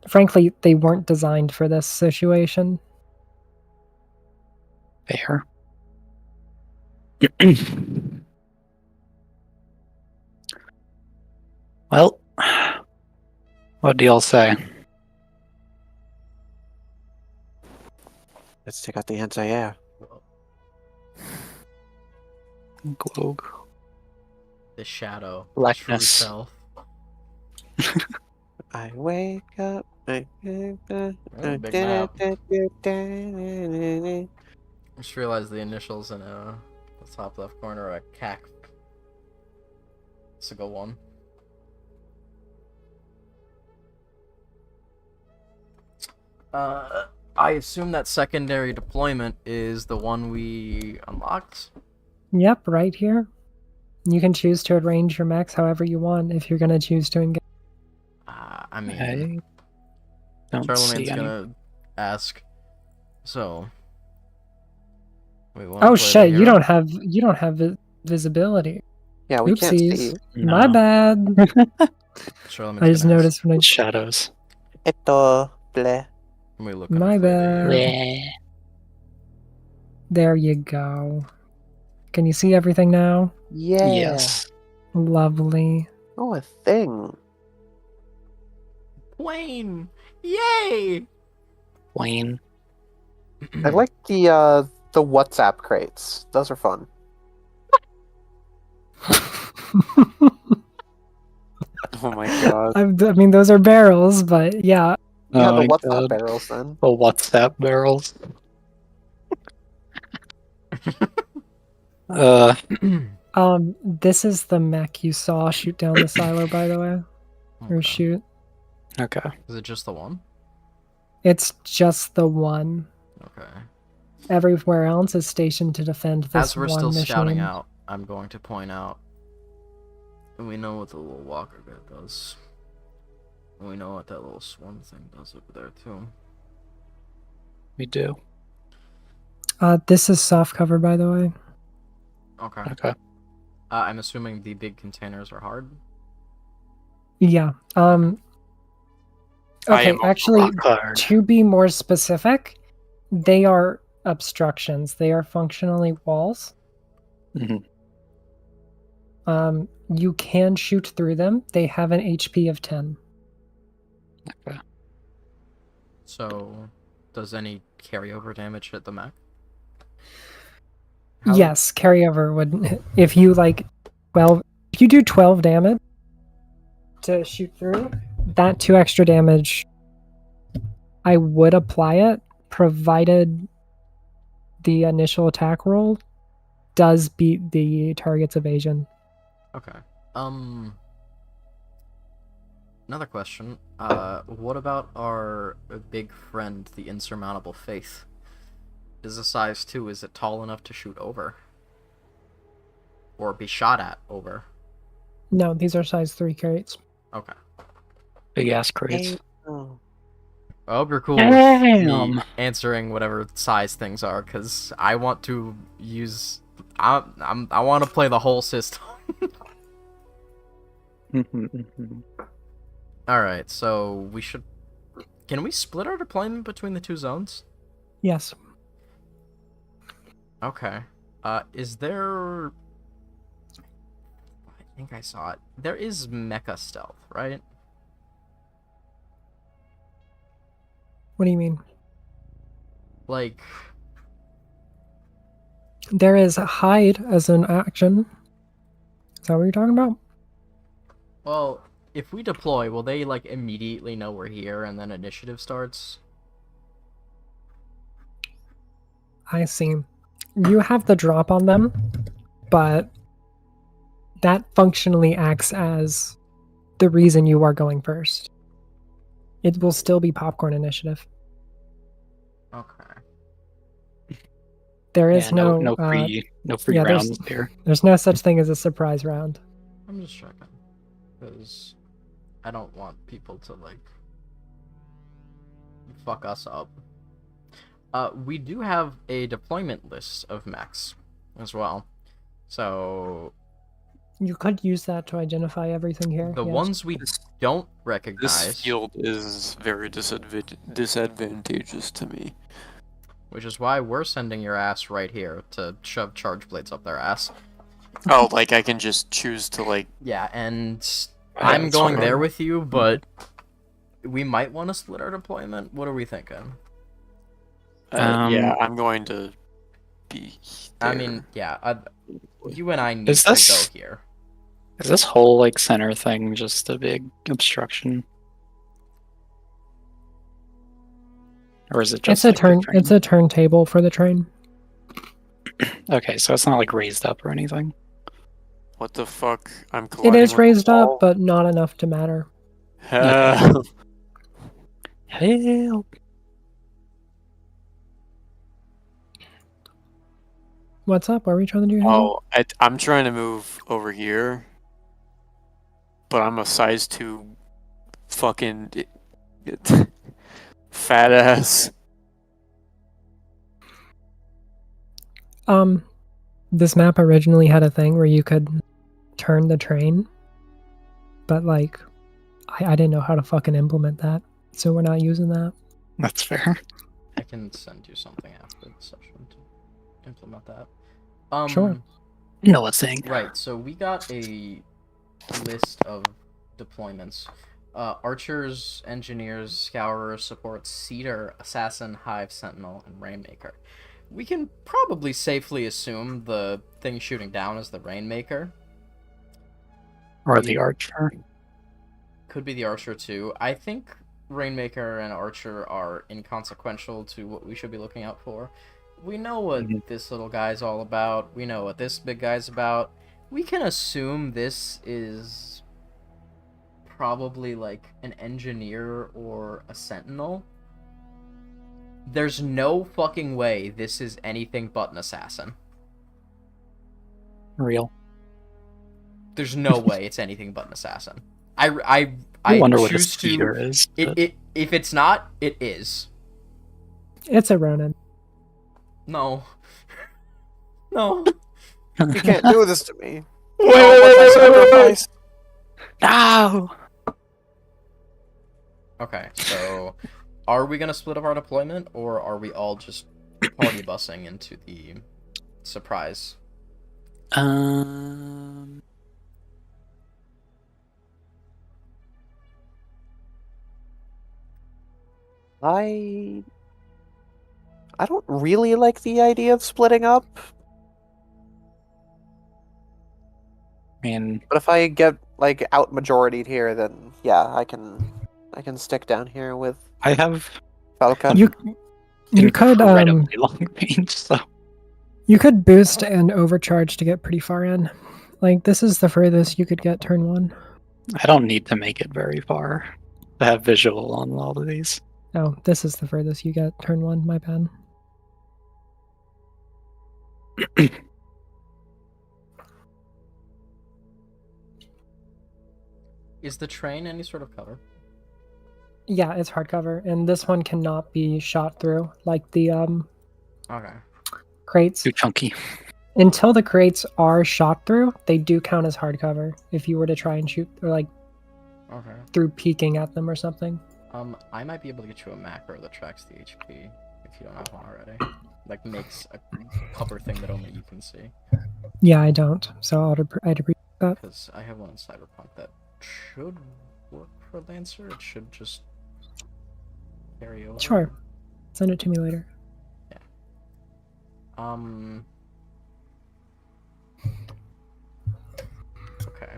Frankly, they weren't designed for this situation. Fair. Well, what do y'all say? let's take out the anti-air. Glog. The shadow. Blackness. True self. I wake up. Big map. Just realized the initials in the top left corner are CAC. So go 1. I assume that secondary deployment is the one we unlocked? Yep, right here. You can choose to arrange your mechs however you want if you're going to choose to engage. I mean, I don't Charlemagne's see any. gonna ask. So, we want Oh to play shit, the you hero? don't have visibility. Yeah, we can't Oopsies. see. My No. bad. Charlemagne's I just gonna ask. noticed when I... Shadows. Eto, bleh. When we looking My to play the bad. hero? Bleh. There you go. Can you see everything now? Yeah. Yes. Lovely. Oh, a thing. Wayne! Yay! Wayne. I like the WhatsApp crates. Those are fun. Oh my god. I mean, those are barrels, but yeah. Yeah, Oh the my WhatsApp God. barrels then. The WhatsApp barrels. This is the mech you saw shoot down the silo, by the way. Or Okay. shoot. Okay. Is it just the one? It's just the one. Okay. Everywhere else is stationed to defend this As we're one still machine. scouting out, I'm going to point out. And we know what the little walker guy does. And we know what that little swarm thing does over there, too. We do. This is soft cover, by the way. Okay. Okay. I'm assuming the big containers are hard. Yeah. I Okay, am a actually, Rock hard. to be more specific, they are obstructions. They are functionally walls. Mhm. You can shoot through them. They have an HP of 10. Okay. So, does any carryover damage hit the mech? Yes, carryover would... If you, like, 12... If you do 12 damage to shoot through, that 2 extra damage, I would apply it, provided the initial attack roll does beat the target's evasion. Okay. Another question. What about our big friend, the insurmountable faith? Is a size 2, is it tall enough to shoot over? Or be shot at over? No, these are size 3 crates. Okay. Big ass crates. Oh. I hope you're cool with me Damn. answering whatever size things are, because I want to use... I want to play the whole system. Alright, so we should... Can we split our deployment between the two zones? Yes. Okay. Is there... I think I saw it. There is mecha stealth, right? What do you mean? Like... There is hide as an action. Is that what you're talking about? Well, if we deploy, will they, like, immediately know we're here and then initiative starts? I see. You have the drop on them, but that functionally acts as the reason you are going first. It will still be popcorn initiative. Okay. There is Yeah, no free yeah, rounds here. there's no such thing as a surprise round. I'm just checking. Because I don't want people to, like, fuck us up. We do have a deployment list of mechs as well. So, You could use that to identify everything here. the yes. ones we don't This recognize, field is very disadvantageous to me. which is why we're sending your ass right here to shove charge plates up their ass. Oh, like I can just choose to like. Yeah, and Yeah, I'm that's going fine. there with you, but we might want to split our deployment. What are we thinking? Yeah, I'm going to be. There. I mean, yeah, you and I need Is to this- go here. Is this whole like center thing just a big obstruction? Or is it just It's a like, the turn. It's train? a turntable for the train. Okay, so it's not like raised up or anything. What the fuck? I'm It colliding is with the raised wall? up, but not enough to matter. Help. Help! What's up? What are we trying to do here? Oh, I'm trying to move over here, but I'm a size 2 fucking fat ass. This map originally had a thing where you could turn the train, but like, I didn't know how to fucking implement that, so we're not using that. That's fair. I can send you something after the session to implement that. Sure. You know what saying? Right, so we got a list of deployments. Archers, Engineers, Scourer, Support, Cedar, Assassin, Hive, Sentinel, and Rainmaker. We can probably safely assume the thing shooting down is the Rainmaker. Or the Archer. Could be the Archer too. I think Rainmaker and Archer are inconsequential to what we should be looking out for. We know what this little guy's all about. We know what this big guy's about. We can assume this is probably like an Engineer or a Sentinel. There's no fucking way this is anything but an Assassin. Real. There's no way it's anything but an Assassin. I wonder what a choose Cedar to. is. But... If it's not, it is. It's a Ronin. No. No. You can't do this to me. Wait. No! Okay, so are we gonna split up our deployment, or are we all just party busing into the surprise? I don't really like the idea of splitting up, I mean, but if I get like out majoritied here, then yeah, I can stick down here with I have Falca. You could incredibly long range, so you could boost and overcharge to get pretty far in. Like this is the furthest you could get turn 1. I don't need to make it very far to have visual on all of these. Oh, this is the furthest you get turn 1. My bad. Is the train any sort of cover? Yeah, it's hardcover, and this one cannot be shot through like the Okay. crates. Too chunky. Until the crates are shot through, they do count as hardcover. If you were to try and shoot or like Okay. through peeking at them or something. I might be able to get you a macro that tracks the HP if you don't have one already. Like makes a cover thing that only you can see. Yeah, I don't. So I'd appreciate that. Because I have one in Cyberpunk that should work for Lancer. It should just carry over. Sure. Send it to me later. Okay.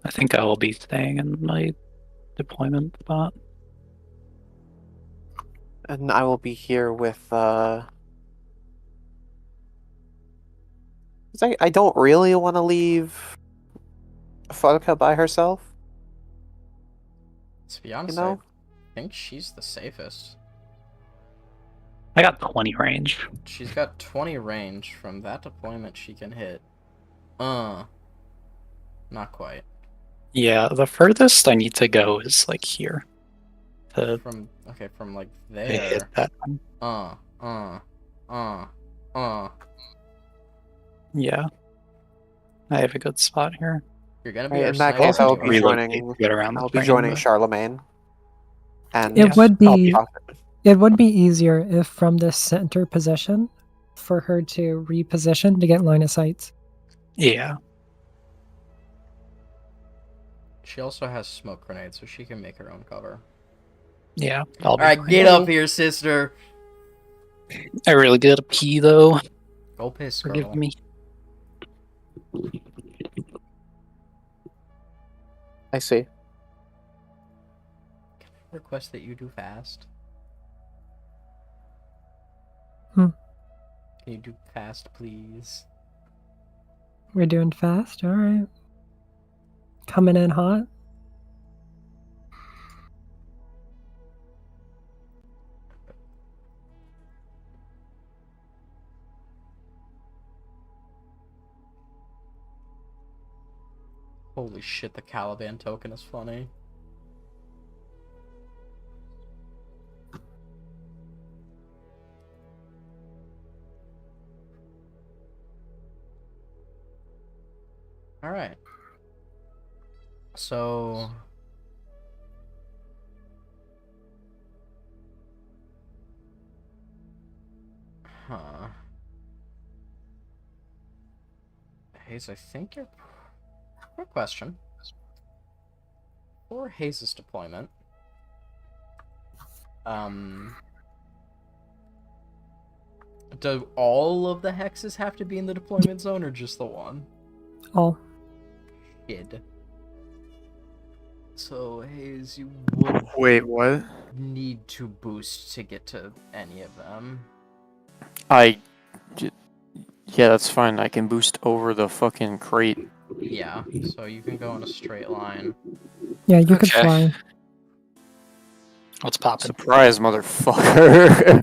I think I will be staying in my deployment spot. And I will be here with 'cause I don't really want to leave Falca by herself. To be honest, You know? I think she's the safest. I got 20 range. She's got 20 range. From that deployment, she can hit. Not quite. Yeah, the furthest I need to go is like here. To From like to there. hit that one. Yeah. I have a good spot here. You're gonna be Right, our in that sniper case, I'll anyway. be Relocate joining. to get around the I'll be train, joining but- Charlemagne. And It would I'll be off it. it would be easier if from this center position for her to reposition to get line of sight. Yeah. She also has smoke grenades, so she can make her own cover. Yeah. I'll be Alright, fine. get up here, sister. I really gotta pee though. Go piss, girl. Forgive me. I see. Request that you do fast. Hmm. Can you do fast, please? We're doing fast. All right. Coming in hot. Holy shit, the Caliban token is funny. Alright. So... Huh. Hayes, I think you're... Quick question. For Hayes' deployment, do all of the hexes have to be in the deployment zone, or just the one? All. Shit. So, Hayes, you would Wait, what? need to boost to get to any of them. Yeah, that's fine. I can boost over the fucking crate. Yeah, so you can go in a straight line. Yeah, you could Okay. fly. What's popping? Surprise, motherfucker.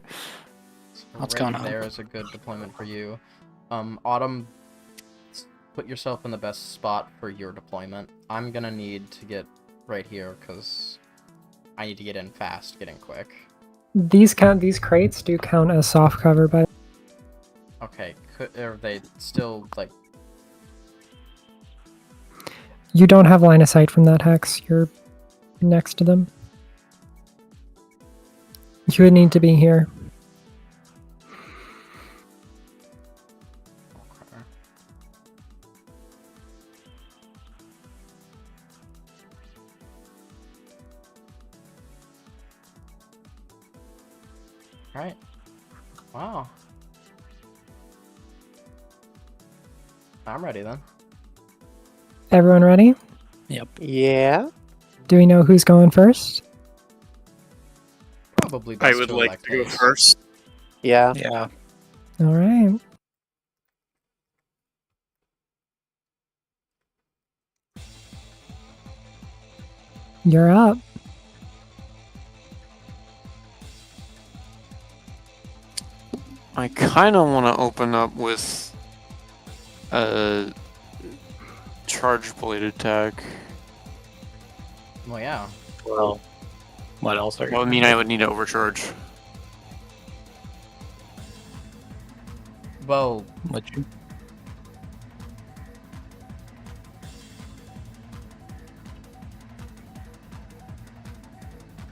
So What's right going on? there is a good deployment for you. Autumn, put yourself in the best spot for your deployment. I'm gonna need to get right here, because I need to get in fast, get in quick. These crates do count as soft cover, but Okay, are they still, like... you don't have line of sight from that hex. You're next to them. You would need to be here. Okay. Alright. Wow. I'm ready then. Everyone ready? Yeah. Do we know who's going first? Probably I best would like elect to go Hayes. first. Yeah. Yeah. All right. You're up. I kind of want to open up with a charge blade attack. Well, yeah. Well, what else are you? Well, I mean, I would need to overcharge. Well, Would you?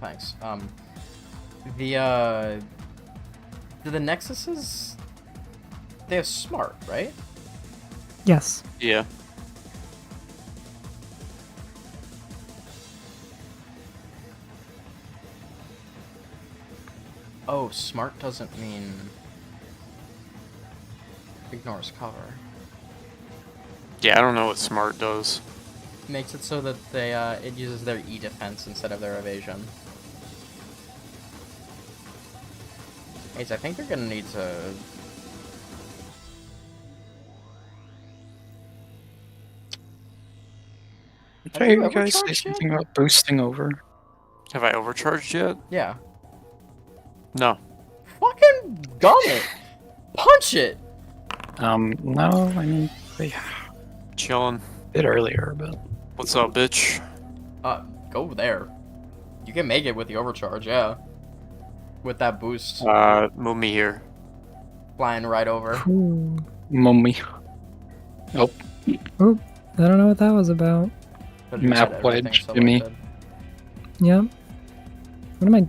thanks. Do the Nexuses... They have smart, right? Yes. Yeah. Oh, smart doesn't mean... ignores cover. Yeah, I don't know what smart does. Makes it so that they, it uses their E defense instead of their evasion. Ace, I think you're gonna need to... Have Hey, you you guys say overcharged yet? something about boosting over? Have I overcharged yet? Yeah. No. Fucking gum it! Punch it! No, I mean, a Chilling. bit earlier, but What's up, bitch? Go there. You can make it with the overcharge, yeah. With that boost. Move me here. Flying right over. Ooh. mummy. Oop. I don't know what that was about. But you Map said everything wedge, Jimmy. selected. Yep. What am I...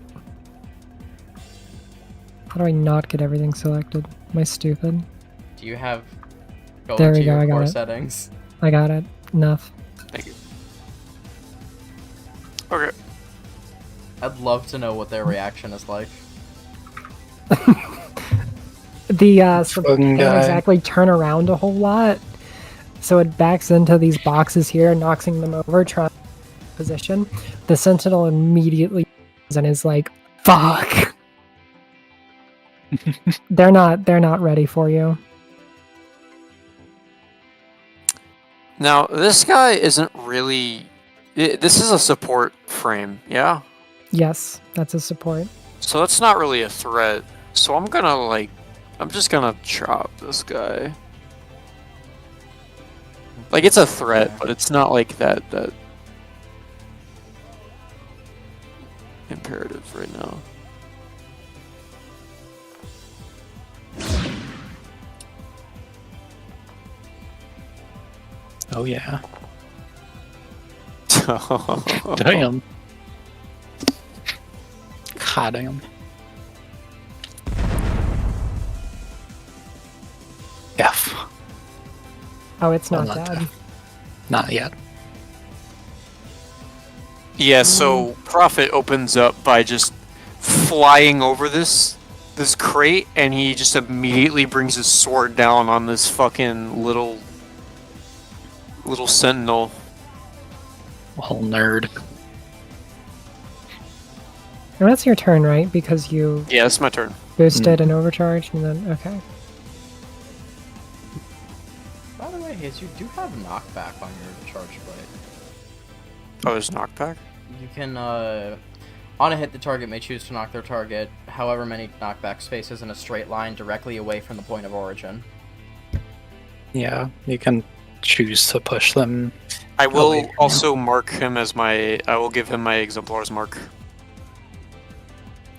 How do I not get everything selected? Am I stupid? Do you have... Go There into we go, your I got core it. settings. I got it. Enough. Thank you. Okay. I'd love to know what their reaction is like. The support Fucking can't guy. exactly turn around a whole lot, so it backs into these boxes here, knocking them over, trying to position. The sentinel immediately and is like, "Fuck!" They're not ready for you. Now, this guy isn't really... This is a support frame, yeah? Yes, that's a support. So that's not really a threat. So I'm gonna, like... I'm just gonna chop this guy. Like, it's a threat, but it's not like that imperative right now. Oh yeah. Damn. God damn. F. Oh, it's Well, not not dead. Not yet. Yeah, so Prophet opens up by just flying over this crate, and he just immediately brings his sword down on this fucking little sentinel. Little nerd. And that's your turn, right? Because you Yeah, it's my turn. boosted and overcharged, and then okay. By the way, Hayes, you do have knockback on your charge blade. Oh, there's knockback? You can, on a hit, the target may choose to knock their target however many knockback spaces in a straight line directly away from the point of origin. Yeah, you can choose to push them. I will wait, also mark him as my... I will give him my exemplar's mark.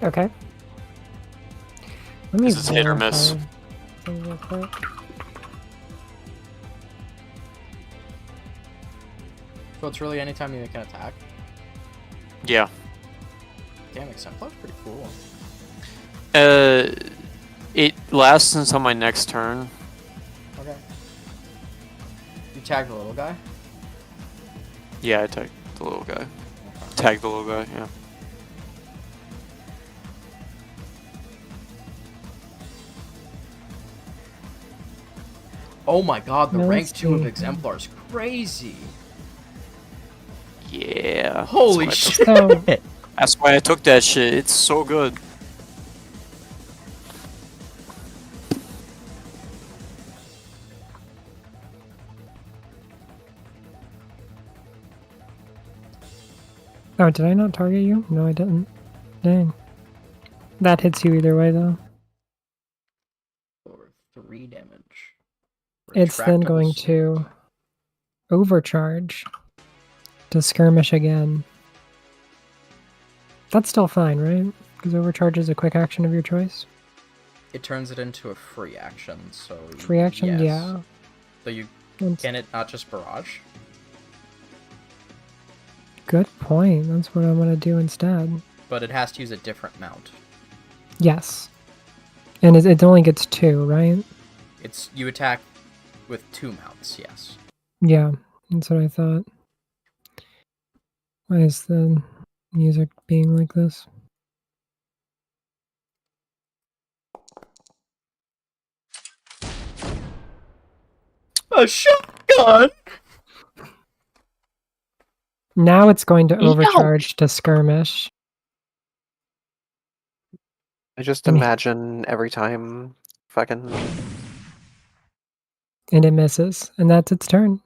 Okay. Let me This is hit or verify miss. something real quick. So it's really anytime you make an attack. Yeah. Damn, Exemplar's pretty cool. It lasts until my next turn. Okay. You tag the little guy? Yeah, I tagged the little guy. Tag the little guy, yeah. Oh my god, the No, rank it's 2 of the- Exemplar is crazy! Yeah. Holy that's shit! why I took- So, That's why I took that shit. It's so good. oh, did I not target you? No, I didn't. Dang. That hits you either way, though. For 3 damage. It's then going Retractables. to overcharge to skirmish again. That's still fine, right? Because overcharge is a quick action of your choice. It turns it into a free action, so... Free action, yes. yeah. So you... That's Can it not just barrage? good point. That's what I'm gonna do instead. But it has to use a different mount. Yes. And it only gets 2, right? It's... You attack with 2 mounts, yes. Yeah, that's what I thought. Why is the music being like this? A shotgun! Now it's going to overcharge to skirmish. I just I mean- imagine every time fucking And it misses. And that's its turn.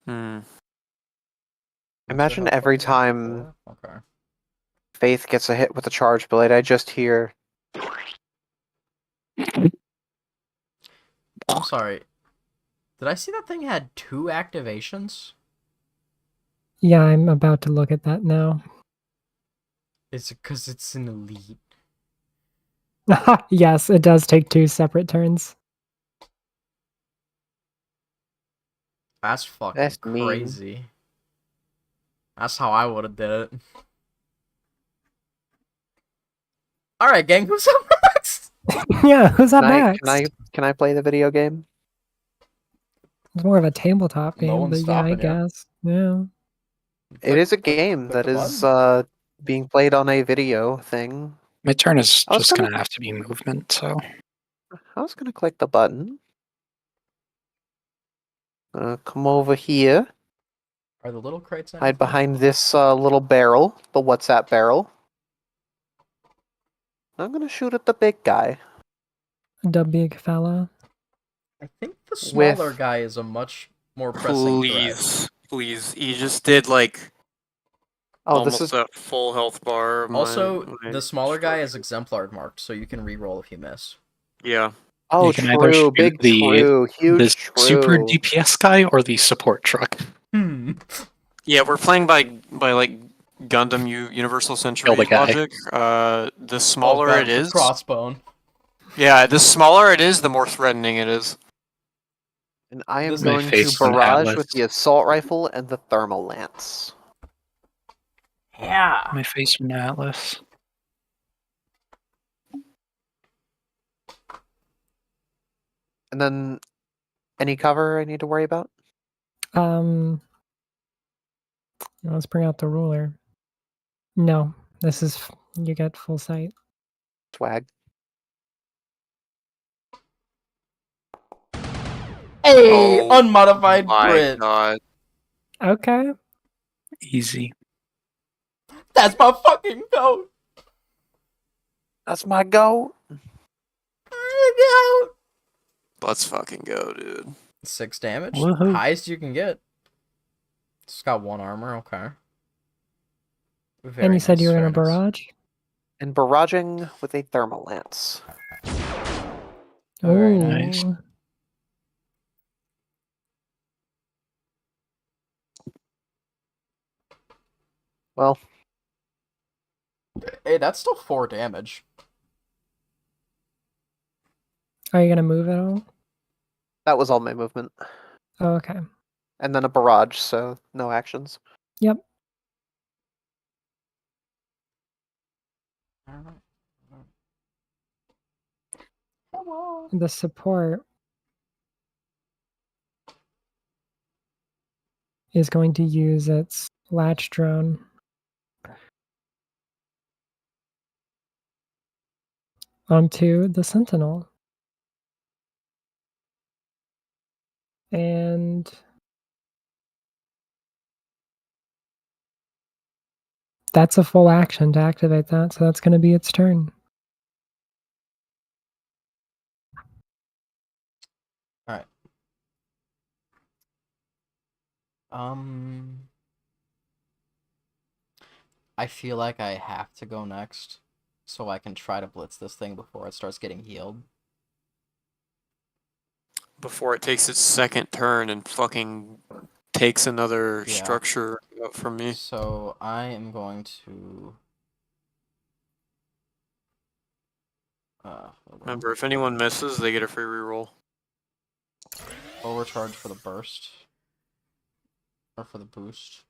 Hmm. imagine every time Okay. Faith gets a hit with a charge blade, I just hear I'm sorry. Did I see that thing had 2 activations? Yeah, I'm about to look at that now. Is it because it's an elite? Yes, it does take 2 separate turns. That's fucking That's mean. crazy. That's how I would have did it. Alright, gang, who's up next? Yeah, who's up can I, next? can I play the video game? It's more of a tabletop No game, one's but yeah, I stopping you. guess. Yeah. It is a game click that the is being played on a video thing. My turn is I was just gonna- gonna have to be movement, so I was gonna click the button. Come over here, Are the little crates in? hide behind this little barrel, the WhatsApp barrel. I'm gonna shoot at the big guy. The big fella. I think The smaller With- guy is a much more pressing threat. Please. He just did like Oh, this almost is a full health bar. of Also, my the smaller guy is structure. exemplar marked, so you can re-roll if you miss. Yeah. oh You can either true, shoot big the true, huge super true. DPS guy or the support truck. Yeah, we're playing by like Gundam Universal Century the guy. logic. The smaller it is, crossbone. yeah, the smaller it is, the more threatening it is. And I am This may going to face an barrage Atlas. with the assault rifle and the thermal lance. Yeah. My face from Atlas. And then any cover I need to worry about? Let's bring out the ruler. No, this is you get full sight. Swag. Hey, Oh unmodified My crit. God. Okay. Easy. That's my fucking goat. That's my goal. Let's fucking go, dude. 6 damage. Woohoo. Highest you can get. It's got 1 armor, okay. And you said you were going gonna barrage? And barraging with a thermal lance. Very Ooh. nice. Well, Hey, that's still 4 damage. Are you gonna move at all? that was all my movement. Oh, okay. And then a barrage, so no actions. Yep. The support is going to use its latch drone onto the sentinel. And that's a full action to activate that, so that's going to be its turn. Alright. I feel like I have to go next, so I can try to blitz this thing before it starts getting healed. Before it takes its second turn and fucking takes another Yeah. structure out from me. So I am going to... hold on. Remember, if anyone misses, they get a free reroll. Overcharge for the burst. Or for the boost.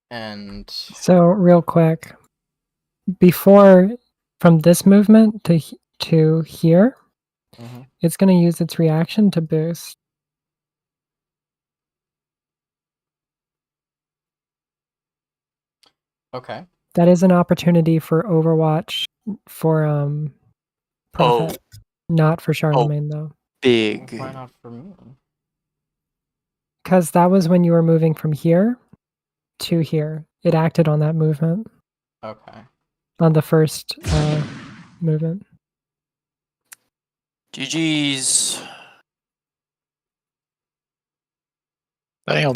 And So real quick, before from this movement to here, it's going to use its reaction to boost. okay. That is an opportunity for Overwatch for Prophet, not for Charlemagne though. Big. Why not for me? Because that was when you were moving from here to here. It acted on that movement, Okay. on the first movement. GG's. Damn.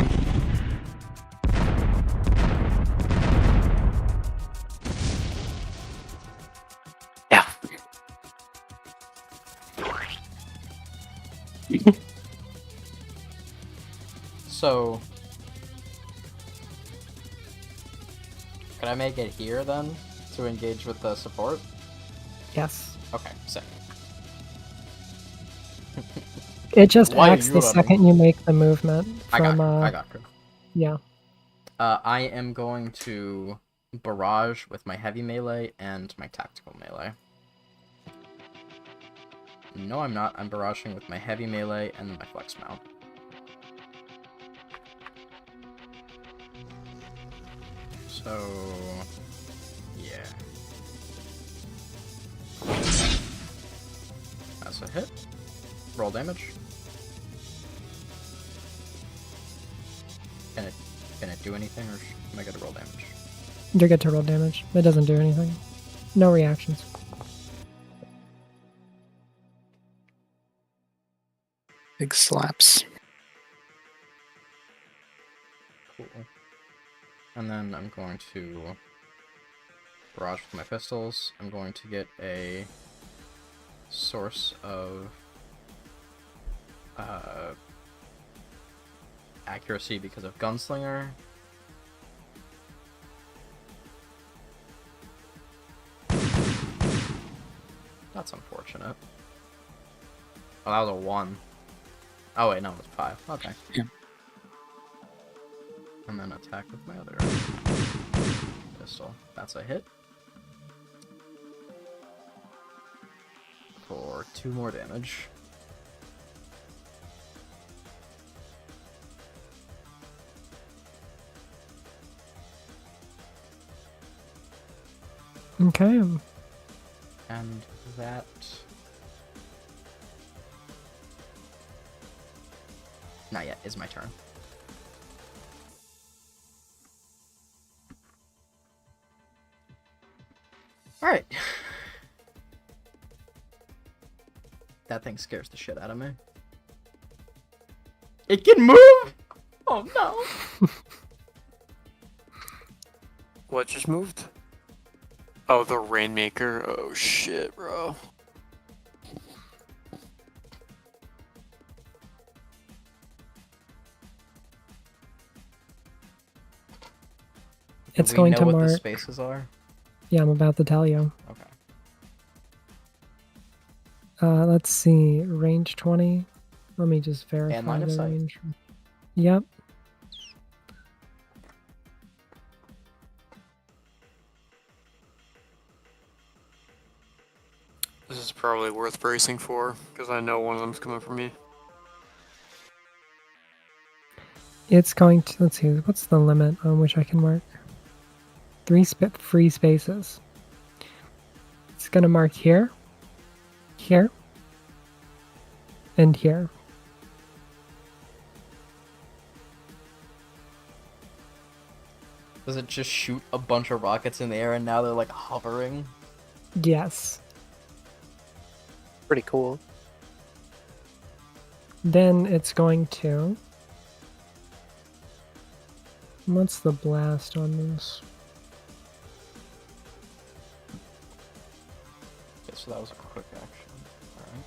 Yeah. So... Can I make it here, then? To engage with the support? Yes. Okay, sick. It just Why are acts you the running? second you make the movement from I got you. yeah. I am going to barrage with my heavy melee and my tactical melee. No, I'm not. I'm barraging with my heavy melee and my flex mount. So, yeah. That's a hit. Roll damage. Can it do anything, or am I gonna roll damage? You're good to roll damage. It doesn't do anything. No reactions. Big slaps. Cool. And then I'm going to barrage with my pistols. I'm going to get a source of accuracy because of Gunslinger. That's unfortunate. Oh, that was a 1. Oh wait, no, it was 5. Okay. Yeah. And then attack with my other pistol. That's a hit. For 2 more damage. Okay. And that... Not yet, is my turn. Alright. That thing scares the shit out of me. It can move! Oh no! What just moved? Oh, the Rainmaker. Oh shit, bro. It's Do we going know to what the mark. spaces are? Yeah, I'm about to tell you. Okay. Let's see. Range 20. Let me just verify line of the sight. range. Yep. This is probably worth bracing for, because I know one of them's coming for me. It's going to, let's see, what's the limit on which I can mark? 3 free spaces. It's going to mark here, here, and here. Does it just shoot a bunch of rockets in the air and now they're like hovering? Yes. Pretty cool. Then it's going to... What's the blast on this? Okay, so that was a quick action. Alright.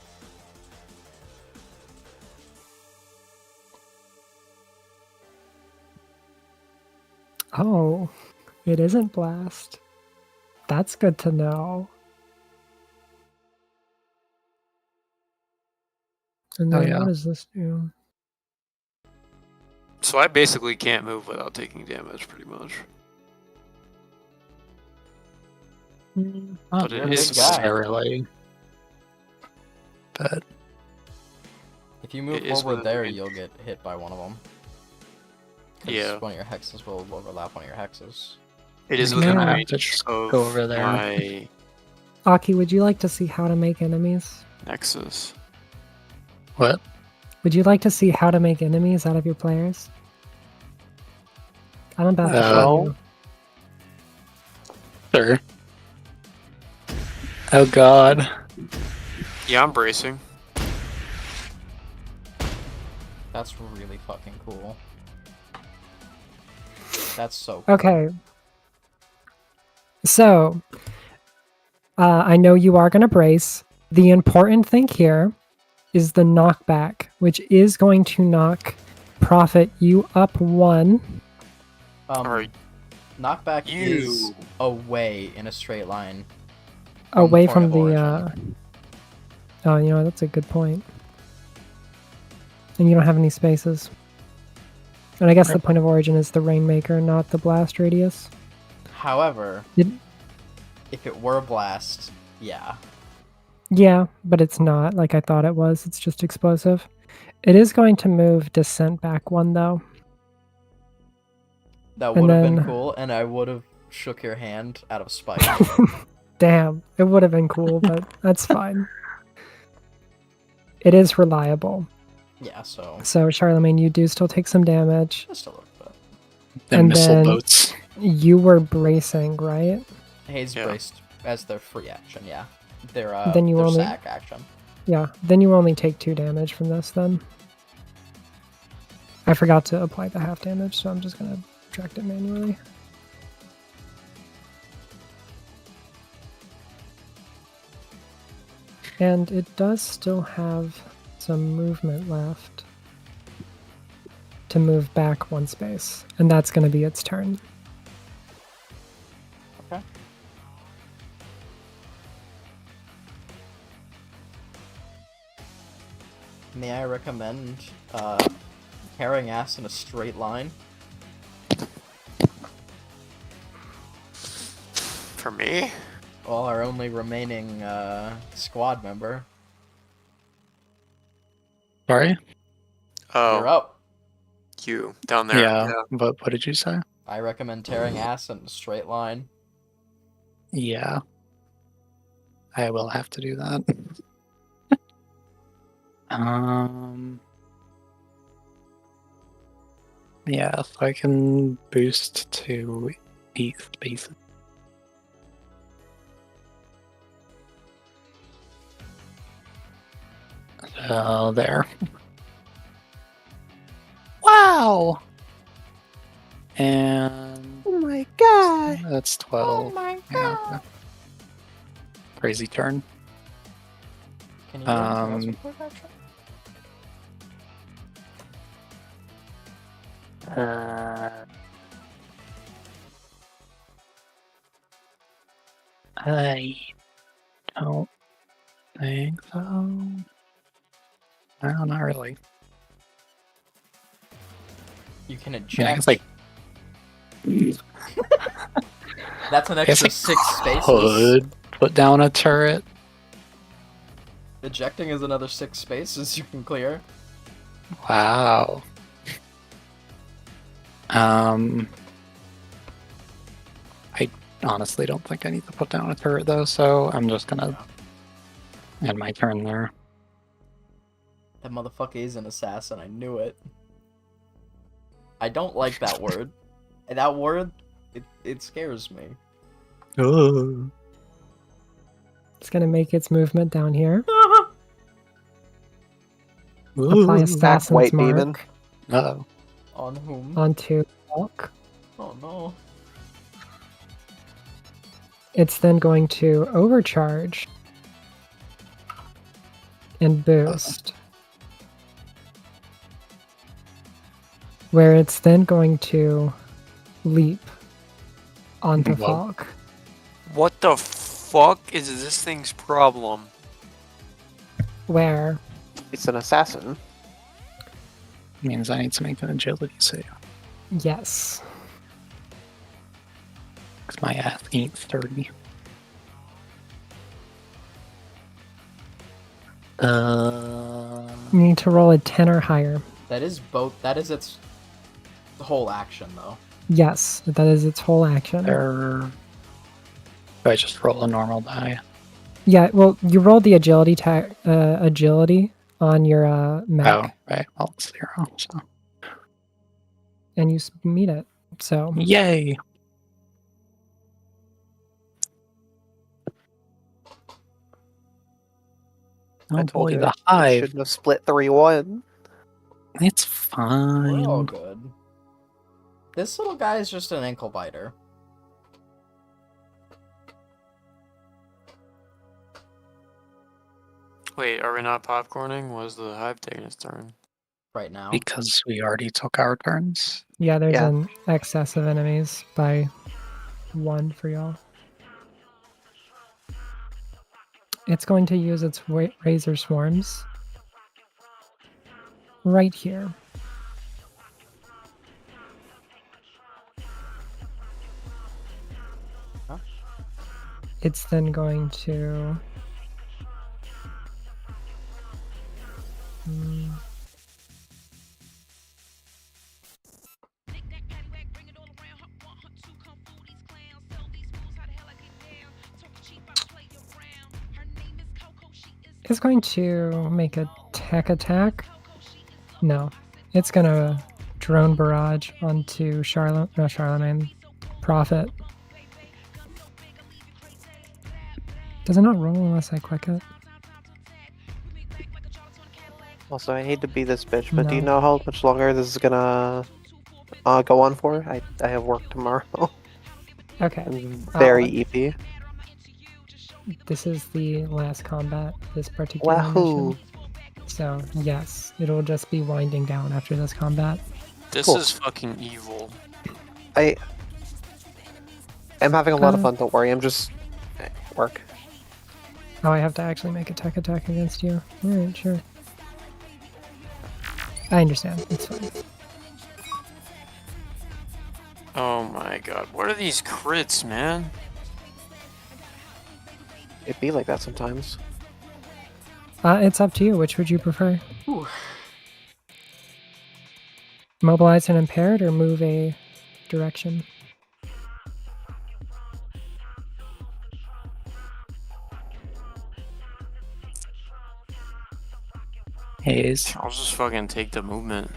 Oh, it isn't blast. That's good to know. And Oh, then yeah. what does this do? So I basically can't move without taking damage, pretty much. Mm, Not But it you're a is big guy. necessarily. But If you move It is forward within the there, range. you'll get hit by one of them. 'Cause Yeah. one of your hexes will overlap one of your hexes. It is You're within gonna the have range to just of go over there. my Aki, would you like to see how to make enemies? nexus. what? Would you like to see how to make enemies out of your players? I'm about to show No. you. Sure. Oh god. Yeah, I'm bracing. That's really fucking cool. That's so cool. Okay. So, I know you are going to brace. The important thing here is the knockback, which is going to knock Prophet you up 1. Alright, Knockback you. is away in a straight line. Away point from of the origin. oh, you know, that's a good point. And you don't have any spaces. And I guess the point of origin is the Rainmaker, not the blast radius. However, It- if it were a blast, yeah. Yeah, but it's not like I thought it was. It's just explosive. It is going to move Descent back 1, though. That And would have been then- cool, and I would have shook your hand out of spite. Damn, it would have been cool, but that's fine. It is reliable. Yeah, so So, Charlemagne, you do still take some damage. just a little bit. The And missile then- boats. You were bracing, right? Hayes Yeah. braced as their free action, yeah. Their Then you their only- sack action. Yeah, then you only take 2 damage from this then. I forgot to apply the half damage, so I'm just gonna subtract it manually. And it does still have some movement left to move back 1 space, and that's going to be its turn. Okay. May I recommend carrying ass in a straight line? For me? Well, our only remaining squad member. Sorry? You're Oh, up. you down there. Yeah, but what did you say? I recommend tearing ass in a straight line. Yeah. I will have to do that. Yeah, so I can boost to 8 spaces. So there. Wow! And Oh my god! that's 12. Oh my Yeah, okay. Crazy turn. Can you do anything else Um, with quick action? I don't think so. No, not really. You can I mean, I eject. guess, like, That's an I guess extra I 6 spaces. could put down a turret. Ejecting is another 6 spaces you can clear. Wow. I honestly don't think I need to put down a turret though, so I'm just gonna end my turn there. That motherfucker is an assassin, I knew it. I don't like that word. That word, it scares me. Oh. It's going to make its movement down here. Apply Assassin's white Mark demon. Oh. On whom? onto Hulk. Oh no. It's then going to overcharge and boost. Where it's then going to leap onto Whoa. Falk. What the fuck is this thing's problem? Where It's an assassin. Means I need to make an agility save. yes. Because my ass ain't sturdy. You need to roll a 10 or higher. That is both. That is its whole action, though. Yes, that is its whole action. There. Do I just roll a normal die? Yeah, well, you rolled the agility agility on your mech, Oh, right. Well, it's 0. So. and you meet it. So Yay! Oh I told boy, you the it hive. shouldn't have split 3-1. It's We're all fine. good. This little guy is just an ankle biter. Wait, are we not popcorning? Was the hive taking its turn? Right now. Because we already took our turns. yeah, there's Yeah. an excess of enemies by 1 for y'all. It's going to use its razor swarms right here. Huh? It's then going to it's going to make a tech attack. No, it's gonna drone barrage onto Charlemagne, Prophet. Does it not roll unless I click it? Also, I hate to be this bitch, but do you No. know how much longer this is gonna go on for? I have work tomorrow. Okay. I'm very what- EP. This is the last combat of this particular Wahoo! mission. So, yes, it'll just be winding down after this combat. This Cool. is fucking evil. I'm having a lot of Uh, fun. Don't worry. I'm just work. Oh, I have to actually make a tech attack against you. Alright, sure. I understand. It's fine. Oh my god, what are these crits, man? It be like that sometimes. It's up to you. Which would you prefer? Ooh. Mobilize and impaired or move a direction? Haze. I'll just fucking take the movement.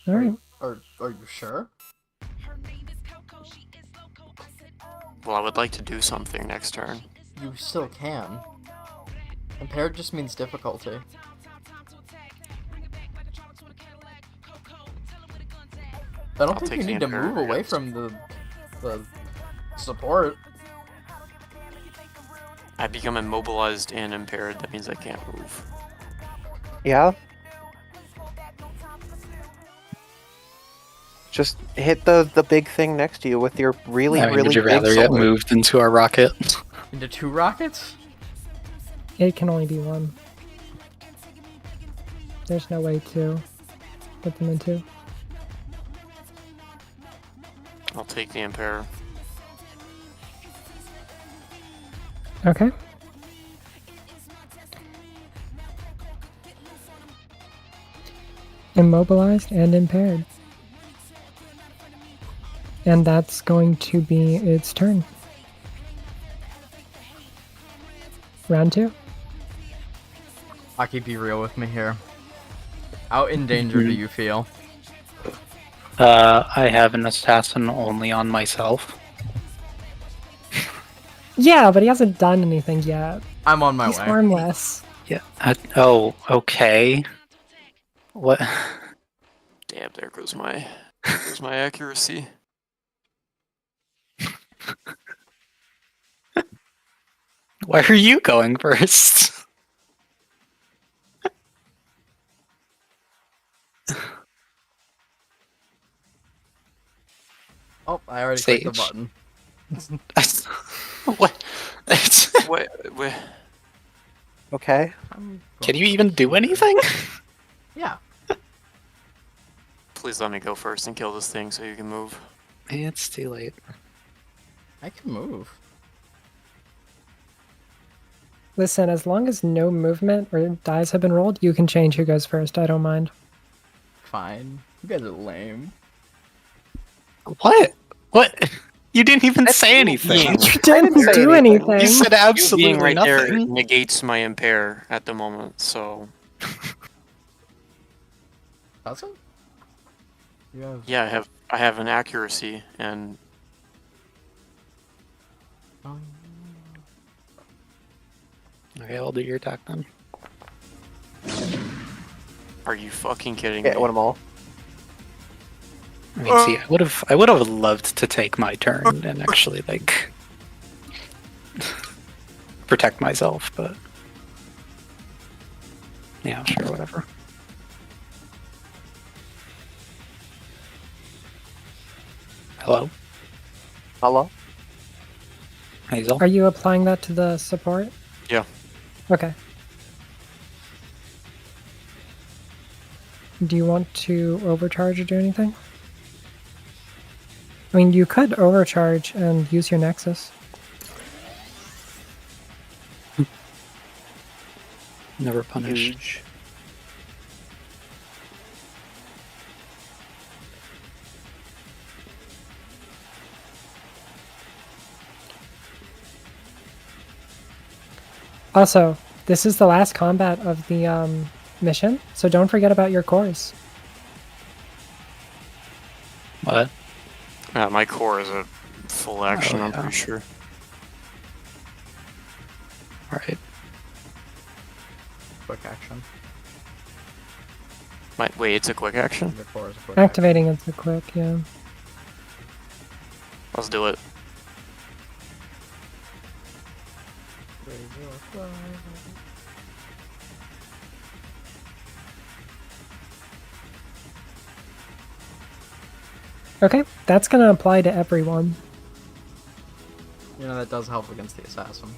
Alright. Are you sure? Well, I would like to do something next turn. You still can. Impaired just means difficulty. I don't I'll think take you the need to impaired move away against- from the support. I become immobilized and impaired, that means I can't move. Yeah. Just hit the big thing next to you with your really I mean, really would you big rather get sword. moved into a rocket? Into 2 rockets? It can only be one. There's no way to put them into. I'll take the impair. Okay. Immobilized and impaired. And that's going to be its turn. Round 2. Aki, be real with me here. How in danger do you feel? I have an assassin only on myself. Yeah, but he hasn't done anything yet. I'm on my He's way. harmless. Yeah. Oh, okay. What? Damn, there goes my accuracy. Why are you going first? Oh, I already clicked the Sage. button. What? Wait. Okay. Can you even do anything? Yeah. Please let me go first and kill this thing so you can move. It's too late. I can move. Listen, as long as no movement or dice have been rolled, you can change who goes first. I don't mind. Fine. You guys are lame. What? What? You didn't even say anything. being- You didn't say do anything. anything. You said You absolutely being right there nothing. negates my impair at the moment, so Does it? You have... yeah, I have an accuracy and Okay, I'll do your attack then. are you fucking kidding Yeah, me? win them all. I mean, see, I would have loved to take my turn and actually like protect myself, but yeah, sure, whatever. Hello, Hello. Hazel. Are you applying that to the support? Yeah. Okay. Do you want to overcharge or do anything? I mean, you could overcharge and use your Nexus. Never punished. Huge. Also, this is the last combat of the mission, so don't forget about your cores. What? My core is a full action, I'm yeah. pretty sure. Alright. Quick action. Wait, it's a quick action? Number 4 is a quick Activating it's a quick, yeah. Let's do it. action. Okay, that's gonna apply to everyone. You know, that does help against the assassin.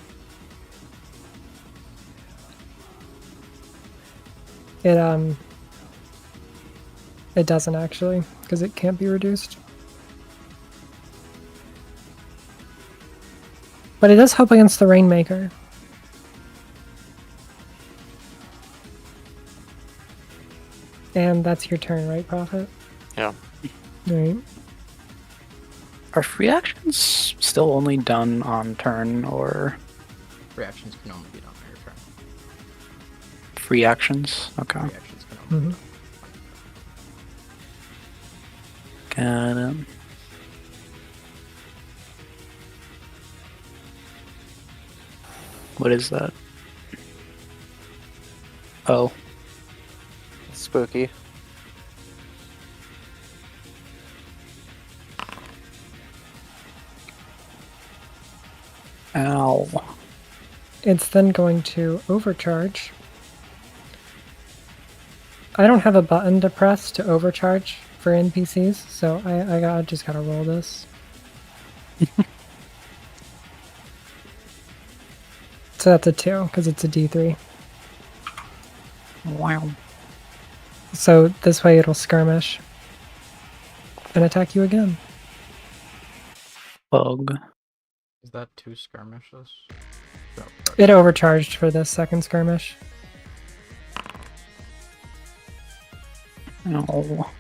It doesn't actually, because it can't be reduced. But it does help against the Rainmaker. And that's your turn, right, Prophet? Yeah. Right. Are free actions still only done on turn, or Reactions can only be done on your turn. free actions? Okay. Reactions can only be done. Got it. What is that? Oh, Spooky. ow. It's then going to overcharge. I don't have a button to press to overcharge for NPCs, so I just gotta roll this. So that's a 2, because it's a D3. Wow. So this way it'll skirmish and attack you again. Bug. Is that 2 skirmishes? No, It overcharged for this second skirmish. Ow.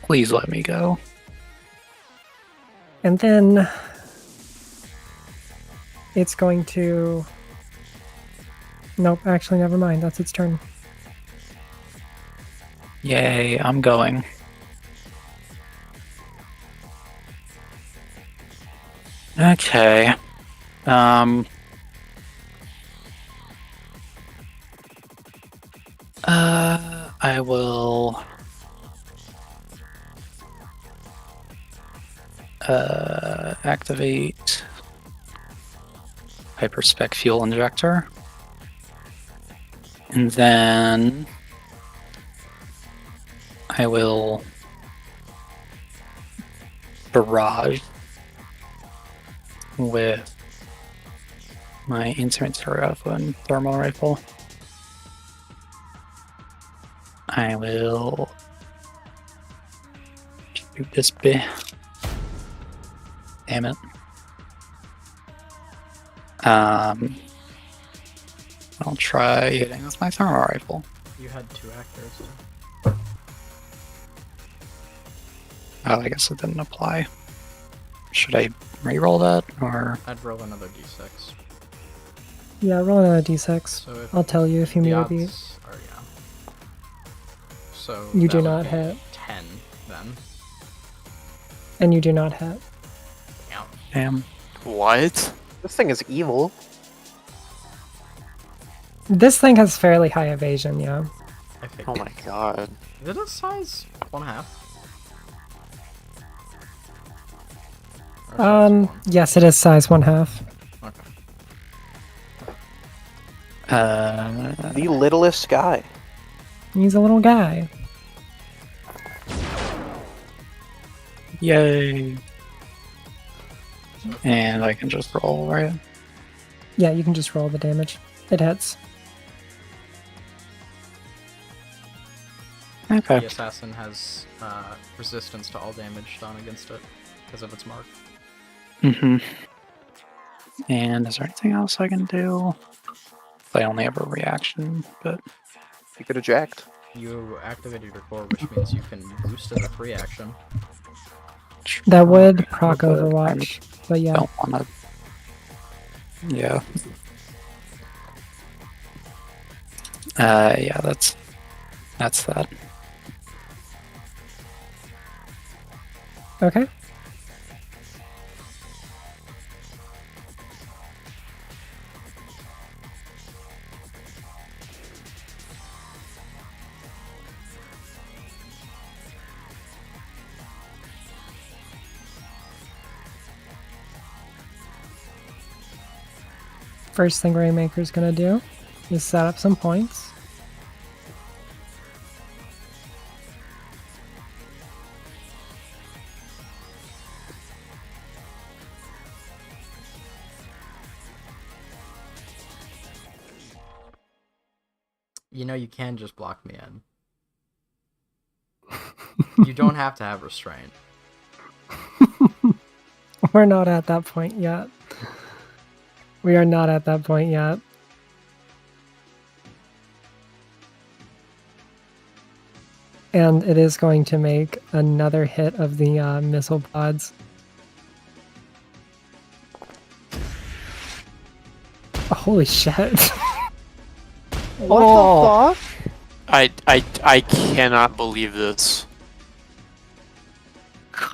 Please let me go. And then it's going to... Nope, actually never mind, that's its turn. Yay, I'm going. Okay. I will activate hyperspec fuel injector, and then I will barrage with my instrumentor rifle and thermal rifle. I will shoot this bit. Damn it. I'll try hitting with my thermal rifle. You had 2 actors. Oh, I guess it didn't apply. Should I re-roll that, or? I'd roll another d6. Yeah, roll another d6. So if I'll tell you if you the meet a odds beat. are, yeah. So You that do would not be hit. 10 then. And you do not hit. Yeah. Damn. What? This thing is evil. This thing has fairly high evasion, yeah. I think. Oh my god. Is it a size 1/2? Or size 1? Yes, it is size 1/2. Okay. The littlest guy. He's a little guy. Yay. And I can just roll, right? Yeah, you can just roll the damage. It hits. Okay. The assassin has resistance to all damage done against it because of its mark. Mm-hmm. And is there anything else I can do? I only have a reaction, but You could eject. You activated your core, which means you can boost as a free action. That would proc but Overwatch, but I yeah. don't want to. Yeah. Yeah, that's that. Okay. First thing Rainmaker's gonna do is set up some points. You know, you can just block me in. You don't have to have restraint. We're not at that point yet. We are not at that point yet. And it is going to make another hit of the missile pods. Holy shit. What Oh. the fuck? I cannot believe this.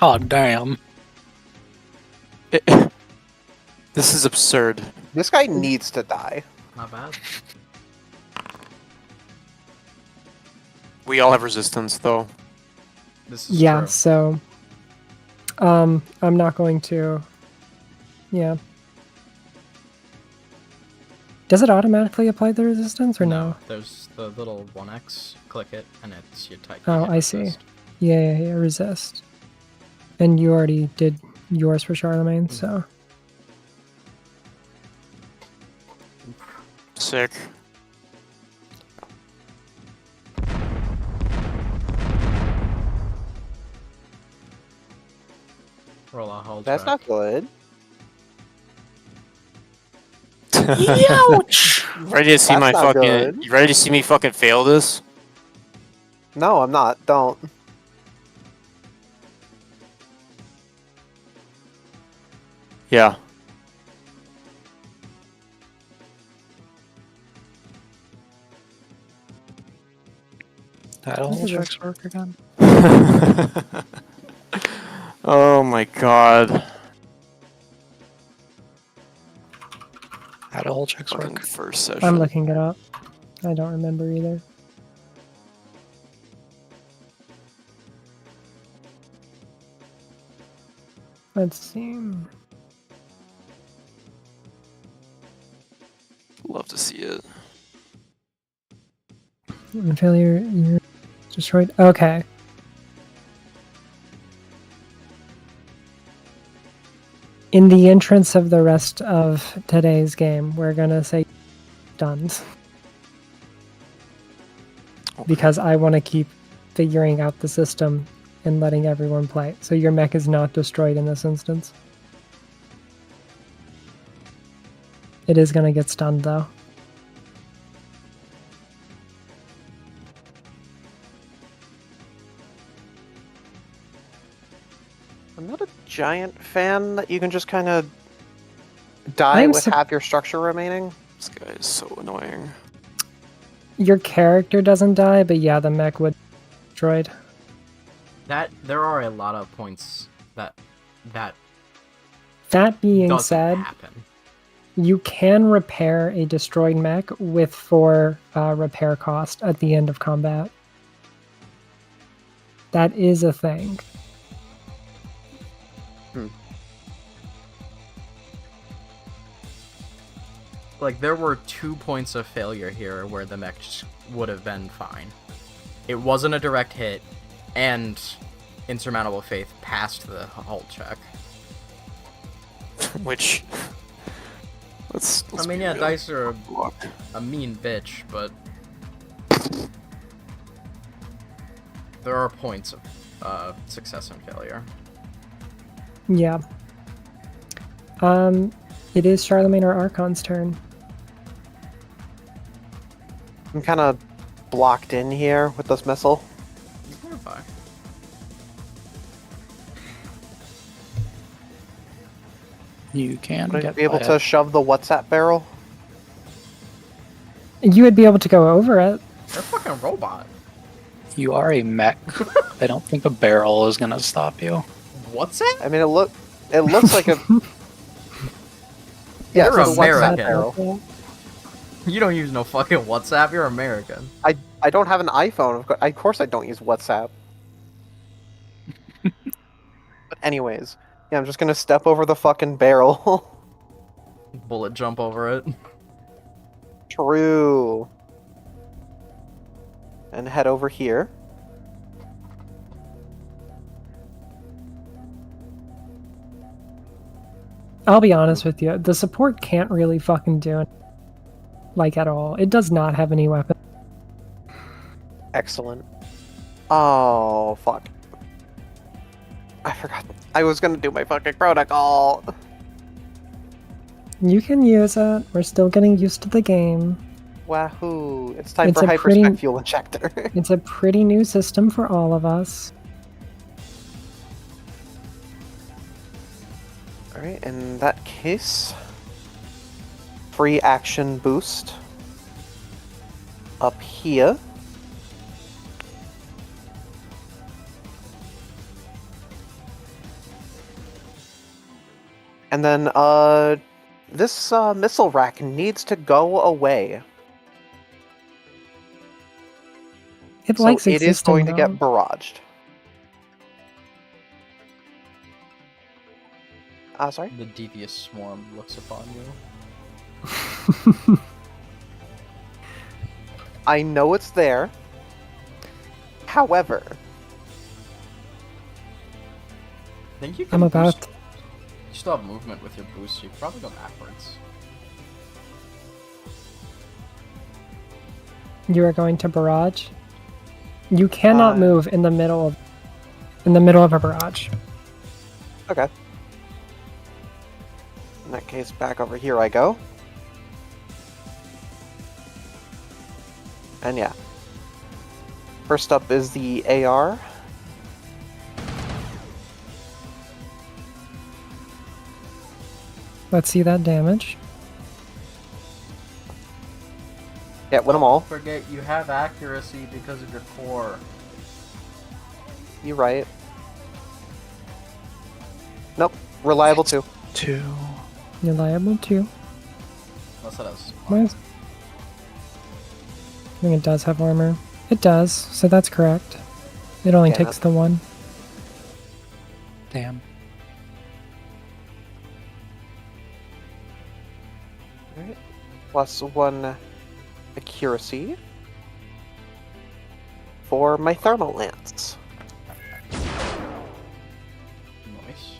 God damn. This is absurd. This guy needs to die. Not bad. We all have resistance, though. This is Yeah, true. so I'm not going to. Yeah. Does it automatically apply the resistance or no? There's the little 1x. Click it, and it's your type. Oh, I see. Yeah, resist. And you already did yours for Charlemagne, so Sick. Roll a hull That's check. not good. Ouch! Ready to see That's my not fucking? good. You ready to see me fucking fail this? No, I'm not. Don't. Yeah. That whole checks work again. Oh my god. That whole checks Fucking work. first session. I'm looking it up. I don't remember either. Let's see. Love to see it. Failure, you're destroyed. Okay. In the entrance of the rest of today's game, we're gonna say done. Because I want to keep figuring out the system and letting everyone play. So your mech is not destroyed in this instance. It is gonna get stunned though. I'm not a giant fan that you can just kind of die I'm with half your structure remaining. This guy is so annoying. Your character doesn't die, but yeah, the mech would be destroyed. There are a lot of points that That being doesn't said, happen. you can repair a destroyed mech with 4 repair cost at the end of combat. That is a thing. Like, there were 2 points of failure here where the mech just would have been fine. It wasn't a direct hit, and Insurmountable Faith passed the hull check. Which. Let's I mean, be yeah, real. dice are Block. a mean bitch, but there are points of success and failure. Yeah. It is Charlemagne or Archon's turn. I'm kind of blocked in here with this missile. Clarify. You can Would I get be able by to it. shove the WhatsApp barrel? You would be able to go over it. They're a fucking robot. You are a mech. I don't think a barrel is gonna stop you. What's it? I mean, it looks like a. Yeah, You're it's a WhatsApp American. barrel. You don't use no fucking WhatsApp. You're American. I don't have an iPhone. Of course, I don't use WhatsApp. But anyways, yeah, I'm just gonna step over the fucking barrel. Bullet jump over it. True. And head over here. I'll be honest with you. The support can't really fucking do it. Like, at all. It does not have any weapon. Excellent. Oh, fuck. I forgot. I was gonna do my fucking protocol. You can use it. We're still getting used to the game. Wahoo. It's time It's for a hyperspec pretty- fuel injector. It's a pretty new system for all of us. Alright, in that case, free action boost up here. And then, this missile rack needs to go away. It So likes it is existing, going to though. get barraged. Sorry? The devious swarm looks upon you. I know it's there. However, I think you can I'm about... boost- You still have movement with your boost, so you can probably go backwards. You are going to barrage? You cannot Uh, move in the middle of a barrage. okay. In that case, back over here I go. And yeah. First up is the AR. Let's see that damage. Yeah, win them all. Don't forget, you have accuracy because of your core. You're right. Nope. Reliable too. 2. You're liable to. Unless it has. Why is- I think it does have armor. It does, so that's correct. It only Yeah, takes the one. Damn. Alright. Plus 1 accuracy for my thermal lance. Nice.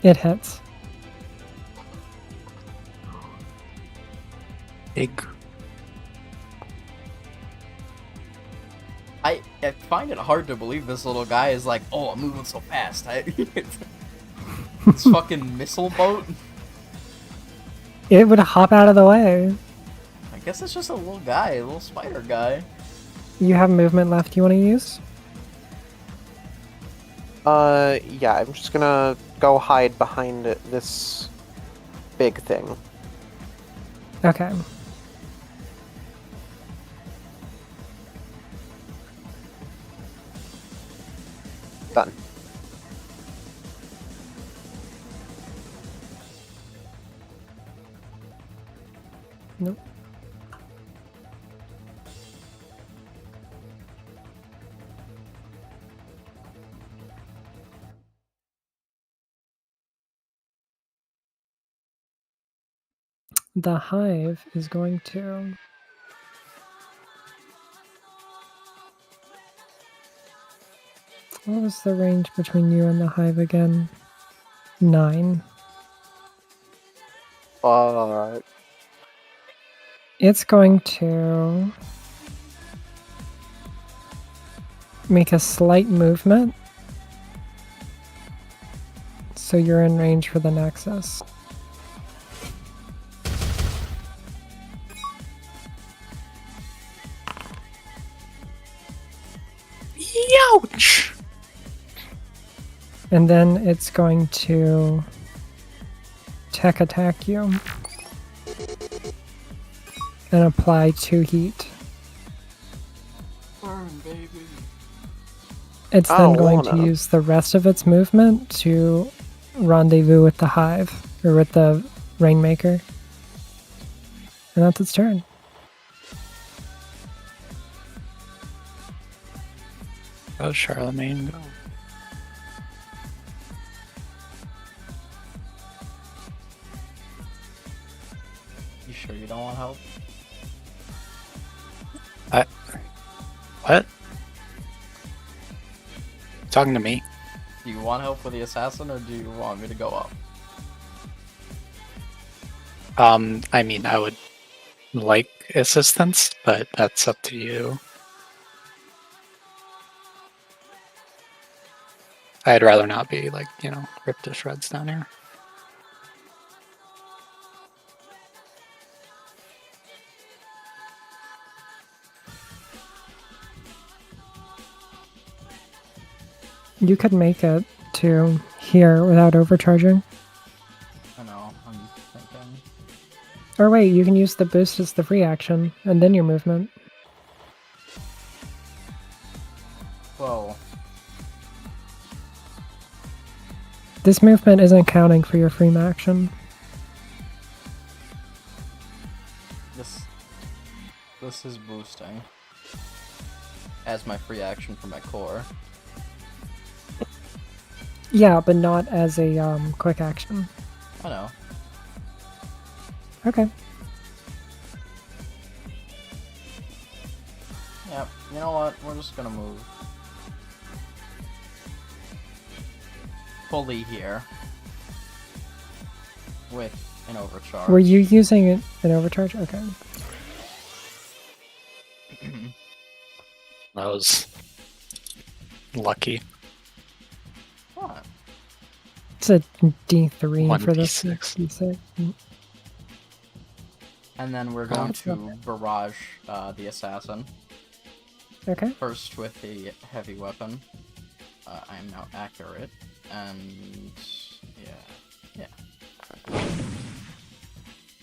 It hits. Big. I find it hard to believe this little guy is like, oh, I'm moving so fast. This fucking missile boat? It would hop out of the way. I guess it's just a little guy, a little spider guy. You have movement left you want to use? Yeah, I'm just gonna go hide behind this big thing. Okay. Done. Nope. The hive is going to... What was the range between you and the hive again? 9. Alright. It's going to make a slight movement. So you're in range for the Nexus. Ouch! And then it's going to tech attack you and apply 2 heat. Burn, baby. It's I then don't going to wanna. use the rest of its movement to rendezvous with the hive, or with the Rainmaker. And that's its turn. Oh, Charlemagne. Go. You don't want help? What? Talking to me? Do you want help with the assassin, or do you want me to go up? I mean, I would like assistance, but that's up to you. I'd rather not be, like, ripped to shreds down here. You could make it to here without overcharging. I know, I'm thinking. Or wait, you can use the boost as the free action, and then your movement. Whoa. This movement isn't counting for your free action. This is boosting. As my free action for my core. Yeah, but not as a quick action. I know. Okay. Yep, you know what? We're just gonna move. Fully here. With an overcharge. Were you using an overcharge? Okay. That was lucky. What? It's a D3 One for this. D6. D6. And then we're going that's to not barrage the assassin. Okay. First with the heavy weapon. I am now accurate. And yeah.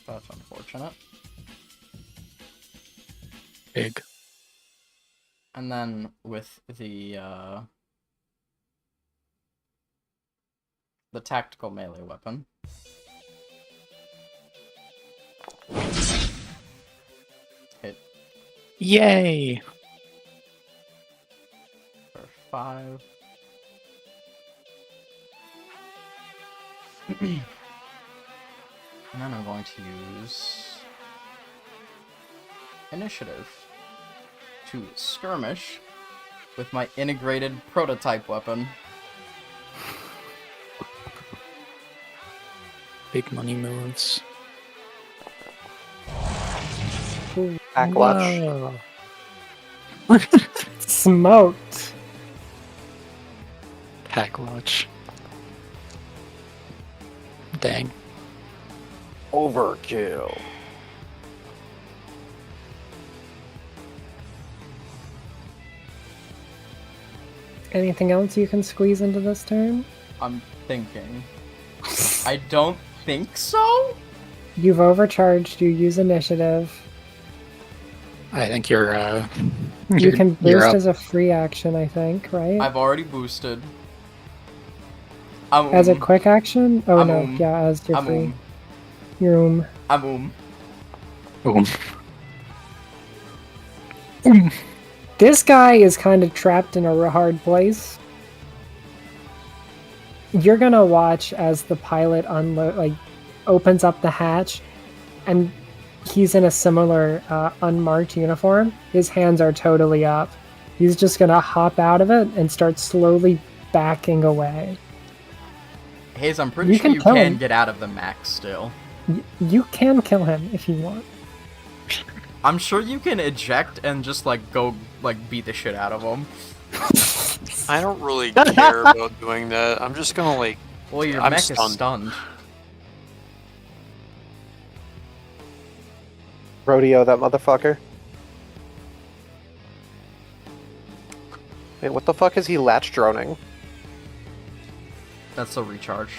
That's unfortunate. Big. And then with the tactical melee weapon. Hit Yay! for 5. And then I'm going to use initiative to skirmish with my integrated prototype weapon. Big money moves. Backlash. Whoa. Smoked. Pack watch. Dang. Overkill. Anything else you can squeeze into this turn? I'm thinking. I don't think so? You've overcharged. You use initiative. I think you're You can you're boost up. as a free action, I think, right? I've already boosted. As a quick action? Oh no, I'm yeah, as your free. I'm Your Boom. This guy is kind of trapped in a hard place. You're gonna watch as the pilot opens up the hatch, and he's in a similar unmarked uniform. His hands are totally up. He's just gonna hop out of it and start slowly backing away. Hayes, I'm pretty You sure can you kill can him. get out of the max still. You can kill him if you want. I'm sure you can eject and just go beat the shit out of him. I don't really care about doing that. I'm just gonna Well, your I'm mech stunned. is stunned. Rodeo that motherfucker. Wait, what the fuck is he latch droning? That's a recharge.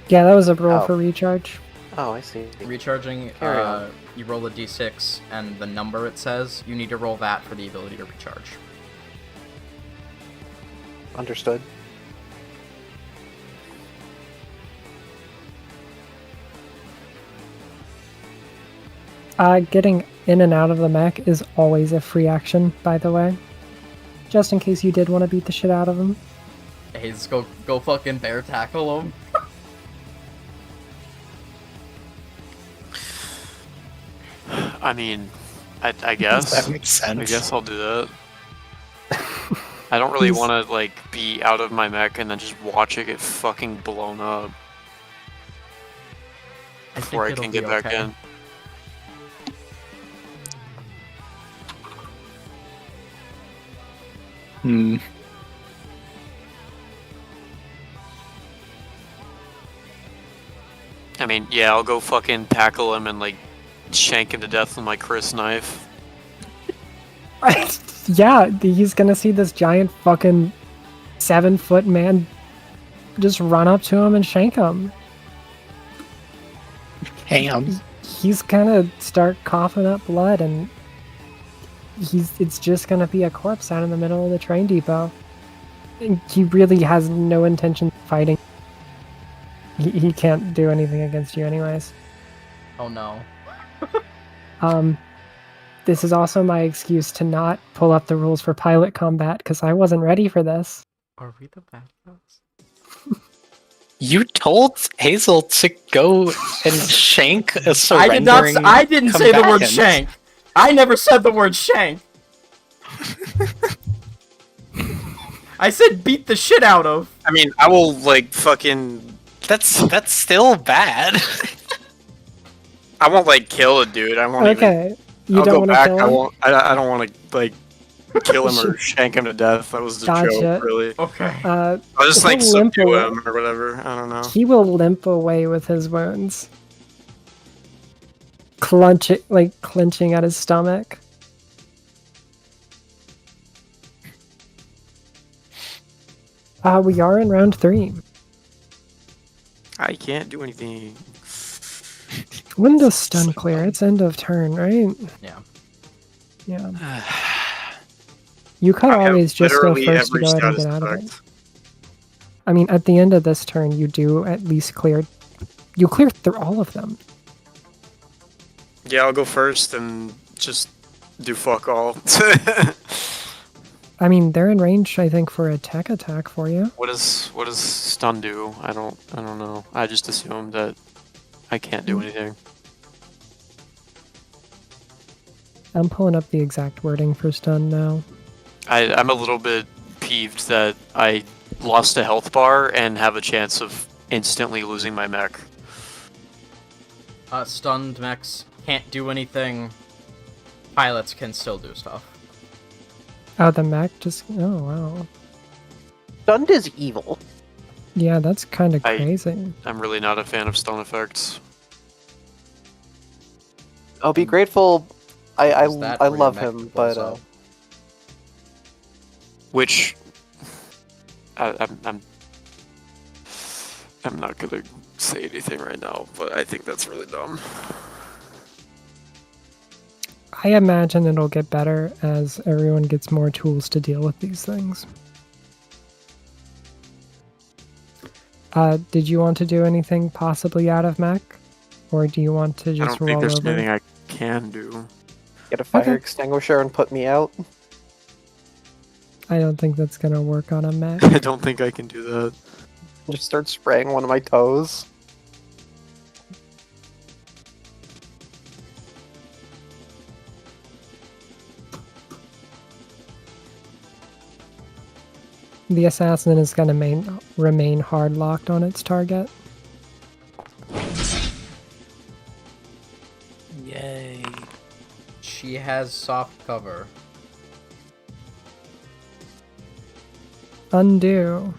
Yeah, that was a roll Oh. for recharge. Oh, I see. Recharging, Carry on. you roll a d6, and the number it says, you need to roll that for the ability to recharge. Understood. Getting in and out of the mech is always a free action, by the way. Just in case you did want to beat the shit out of him. Hayes, go fucking bear tackle him. I mean, I guess. That makes sense. I guess I'll do that. I don't really He's- want to like be out of my mech and then just watch it get fucking blown up before I it'll can be get back okay. in. Hmm. I mean, yeah, I'll go fucking tackle him and like shank him to death with my Chris knife. Yeah, he's gonna see this giant fucking 7-foot man just run up to him and shank him. Ham. He's gonna start coughing up blood, and it's just gonna be a corpse out in the middle of the train depot. And he really has no intention of fighting. He can't do anything against you anyways. Oh no. This is also my excuse to not pull up the rules for pilot combat, because I wasn't ready for this. Are we the bad guys? You told Hazel to go and shank a surrendering I didn't say the word combatant. shank. I never said the word shank. I said beat the shit out of. I mean, I will like fucking. That's still bad. I won't like kill a dude. I won't even. Okay, you I'll don't go want to back. kill I him? won't. I don't want to like kill him or shank him to death. That was the Gotcha. joke, really. Okay. I'll just like He'll limp subdue away. him or whatever. I don't know. He will limp away with his wounds, clenching at his stomach. We are in round 3. I can't do anything. When does stun clear? It's end of turn, right? Yeah. Yeah. You could I have always just go literally first to every go ahead and status get out of it. effect. I mean, at the end of this turn, you do at least clear. You clear through all of them. Yeah, I'll go first and just do fuck all. I mean, they're in range, I think, for a tech attack for you. What does stun do? I don't know. I just assumed that I can't do anything. I'm pulling up the exact wording for stun now. I'm a little bit peeved that I lost a health bar and have a chance of instantly losing my mech. Stunned mechs can't do anything. Pilots can still do stuff. Oh, the mech just. Oh, wow. Stunned is evil. Yeah, that's kind of I- crazy. I'm really not a fan of stun effects. I'll be grateful. I Is that I where your love mech him, blows but up? Which I'm not gonna say anything right now, but I think that's really dumb. I imagine it'll get better as everyone gets more tools to deal with these things. Did you want to do anything possibly out of mech? Or do you want to I just don't think roll there's over? anything I can do. get a fire Okay. extinguisher and put me out. I don't think that's gonna work on a mech. I don't think I can do that. Just start spraying one of my toes. The assassin is gonna remain hard locked on its target. Yay. She has soft cover. Undo.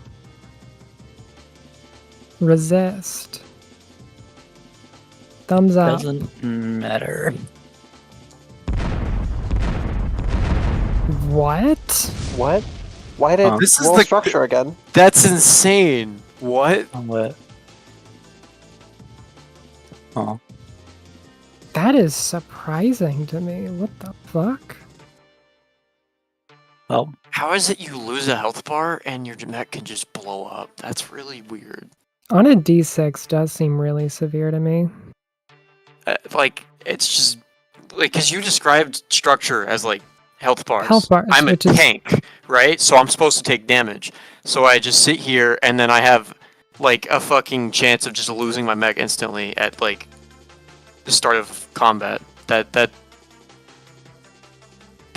Resist. Thumbs up. Doesn't matter. What? What? Why did This is roll the- structure again? That's insane. What? On what? Oh. That is surprising to me. What the fuck? Well, How is it you lose a health bar and your mech can just blow up? That's really weird. On a d6 does seem really severe to me. Like, it's just like because you described structure as like health bars. Health bars, I'm a which is- tank, right? So I'm supposed to take damage. So I just sit here and then I have like a fucking chance of just losing my mech instantly at like the start of combat. That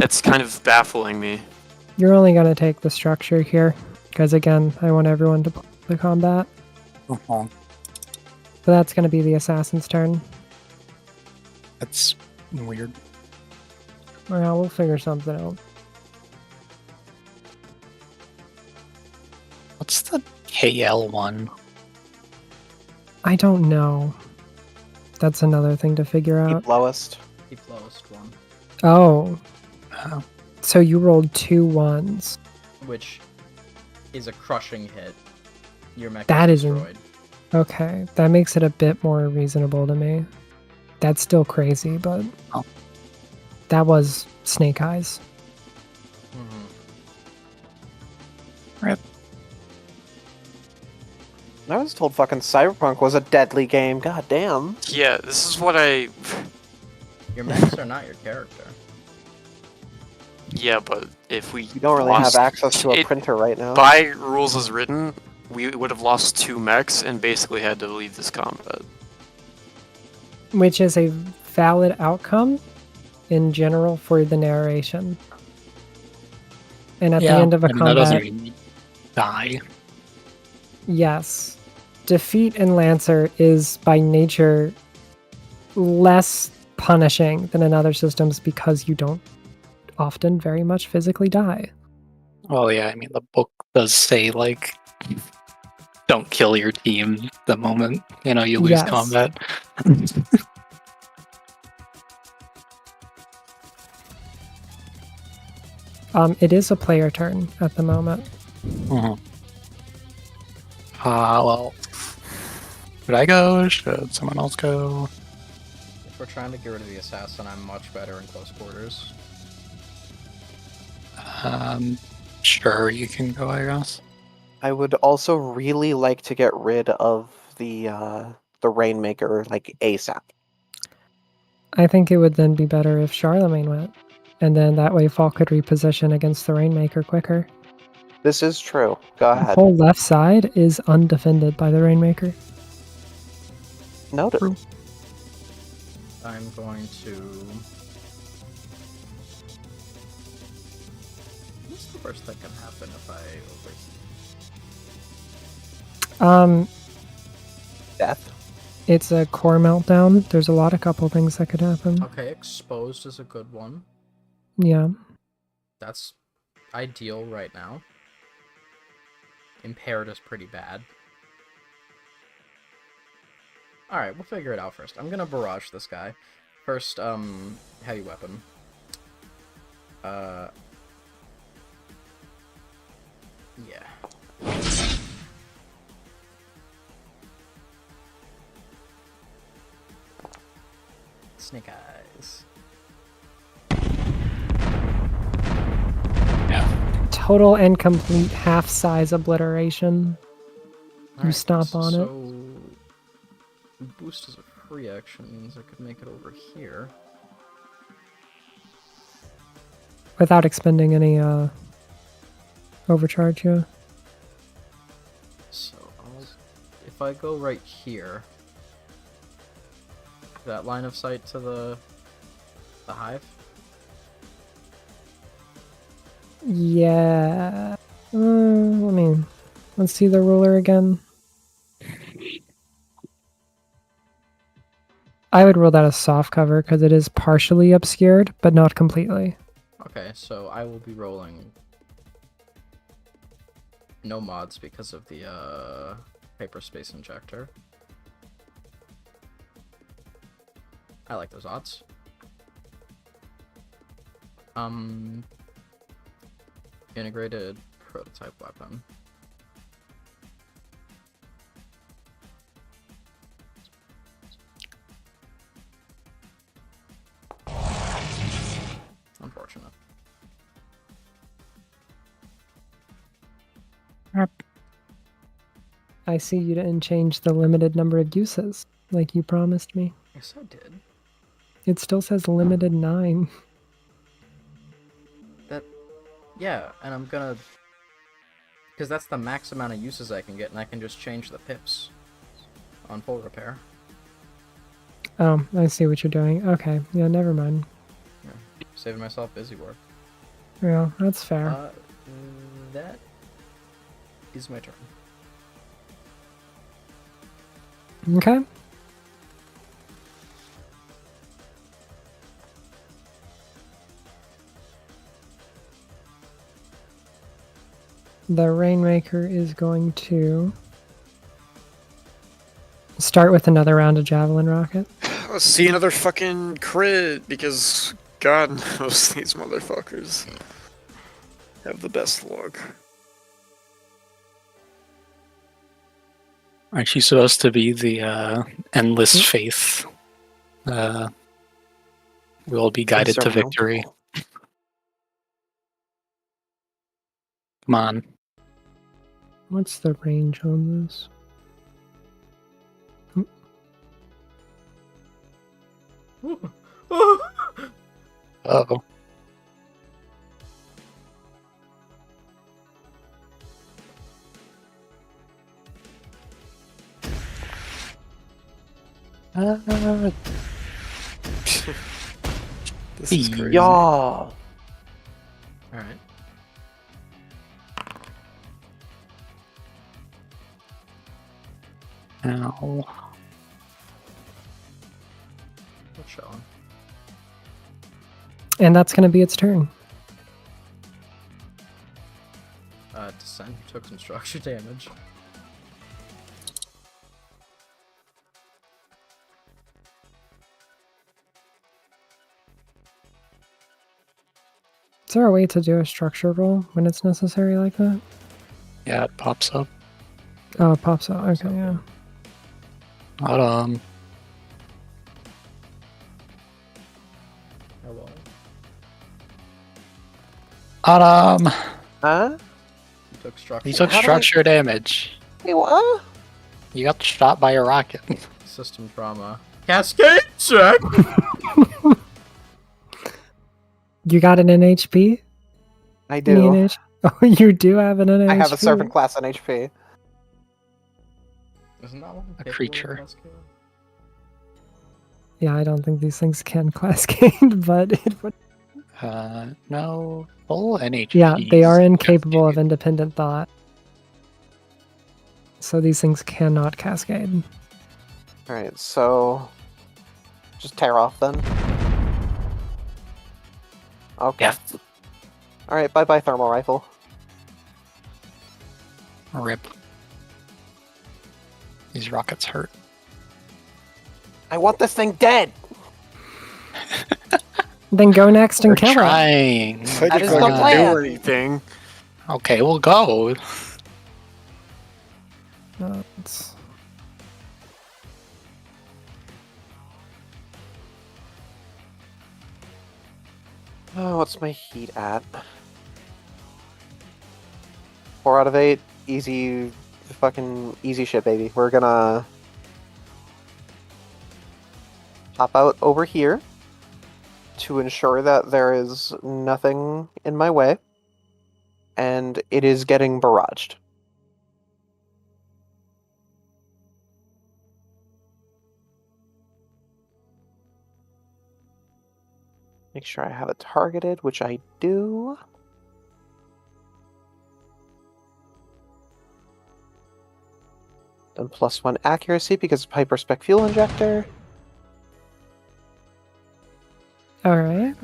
That's kind of baffling me. You're only going to take the structure here, because again, I want everyone to play the combat. Uh-huh. So that's going to be the assassin's turn. That's weird. Well, we'll figure something out. What's the KL one? I don't know. That's another thing to figure out. Keep lowest. Keep lowest one. Oh, Oh, so you rolled 2 1s. Which is a crushing hit. Your mech That is isn't- destroyed. Okay, that makes it a bit more reasonable to me. That's still crazy, but Oh. that was Snake Eyes. Mm-hmm. I was told fucking Cyberpunk was a deadly game. God damn. Yeah, this is what I. Your mechs are not your character. Yeah, but if we You don't really lost- have access to a it- printer right now. by rules as written, we would have lost 2 mechs and basically had to leave this combat. Which is a valid outcome in general for the narration. And at the end of a that combat, doesn't mean you die. yes, defeat in Lancer is by nature less punishing than in other systems because you don't often very much physically die. Well, yeah, I mean, the book does say, like, don't kill your team the moment, you know, you lose Yes. combat. It is a player turn at the moment. Mhm. Well, should I go? Should someone else go? If we're trying to get rid of the assassin, I'm much better in close quarters. Sure, you can go, I guess. I would also really like to get rid of the Rainmaker like ASAP. I think it would then be better if Charlemagne went. And then that way Fall could reposition against the Rainmaker quicker. This is true. Go The ahead. whole left side is undefended by the Rainmaker. Noted. I'm going to... What's the worst that can happen if I overheat? Death. It's a core meltdown. There's a couple things that could happen. Okay, exposed is a good one. Yeah. That's ideal right now. Impaired is pretty bad. Alright, we'll figure it out first. I'm gonna barrage this guy. First, heavy weapon. Yeah. Snake eyes. Yeah. Total and complete half-size obliteration. Alright, stomp on it. so boost as a free action means I could make it over here. Without expending any overcharge, yeah. So if I go right here, that line of sight to the hive. Yeah. Let's see the ruler again. I would rule that as soft cover because it is partially obscured, but not completely. Okay, so I will be rolling no mods because of the hyperspace injector. I like those odds. Integrated prototype weapon. Unfortunate. I see you didn't change the limited number of uses, like you promised me. Yes, I did. It still says limited 9. Yeah, and I'm gonna... Because that's the max amount of uses I can get, and I can just change the pips on full repair. Oh, I see what you're doing. Okay, yeah, never mind. Yeah. Saving myself busy work. Yeah, that's fair. That is my turn. Okay. The Rainmaker is going to start with another round of Javelin Rocket. Let's see another fucking crit, because God knows these motherfuckers have the best luck. Aren't you supposed to be the endless faith? We will be guided to victory. Come on. What's the range on this? Uh-oh. This is crazy. Y'all. Alright. Ow. What's showing? And that's going to be its turn. Descent took some structure damage. Is there a way to do a structure roll when it's necessary like that? Yeah, it pops up. Oh, it pops out. Okay, yeah. Hello. Adam! Huh? You took structure. You took How do I- structure damage. Hey, what? You got shot by a rocket. System trauma. Cascade check! You got an NHP? I Any do. NH Oh, you do have an NHP. I have a servant class on HP. Isn't that one A capable of creature. cascade? Yeah, I don't think these things can cascade, but it would. No. Full NHP. Yeah, they are incapable of independent thought. So these things cannot cascade. Alright, so... just tear off then. Okay. Yeah. Alright, bye-bye thermal rifle. Rip. These rockets hurt. I want this thing dead! Then go next and We're kill it. trying. I That didn't is the fucking plan. do anything. Okay, we'll go. It's... Oh, what's my heat at? 4 out of 8. Easy, fucking easy shit, baby. We're gonna hop out over here to ensure that there is nothing in my way. And it is getting barraged. Make sure I have it targeted, which I do. Then +1 accuracy because of hyperspec fuel injector. Alright.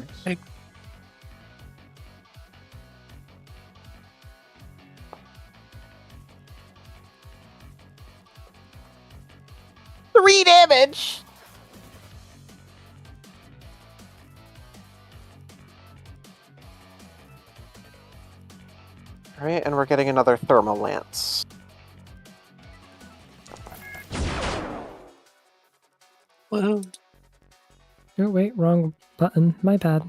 Three damage! Alright, and we're getting another thermal lance. Woohoo. Oh, wait, wrong button. My bad.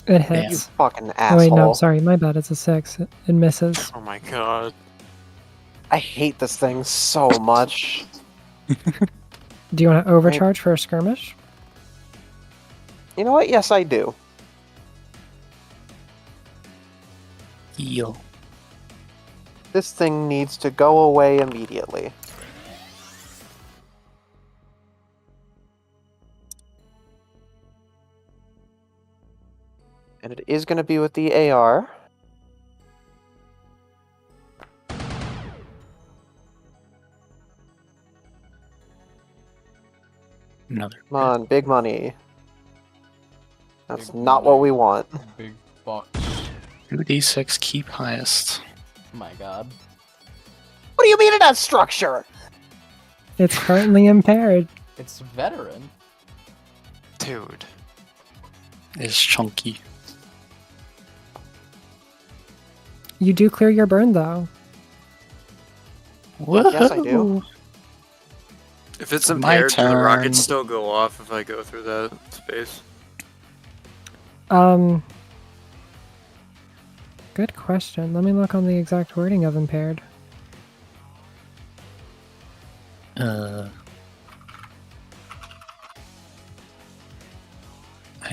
It You hits. fucking Oh, asshole. wait, no, sorry. My bad. It's a 6. It misses. Oh my god. I hate this thing so much. Do you want to overcharge for a skirmish? You know what? Yes, I do. Heal. This thing needs to go away immediately. is going to be with the AR. Another. Come on, big money. That's Big not money. what we want. Big bucks. 2d6 keep highest. My god. What do you mean it has structure? It's currently impaired. It's veteran. Dude. Is chunky. You do clear your burn though. Yes, I do. If it's My impaired, do the turn. rockets still go off if I go through that space? Good question. Let me look on the exact wording of impaired. I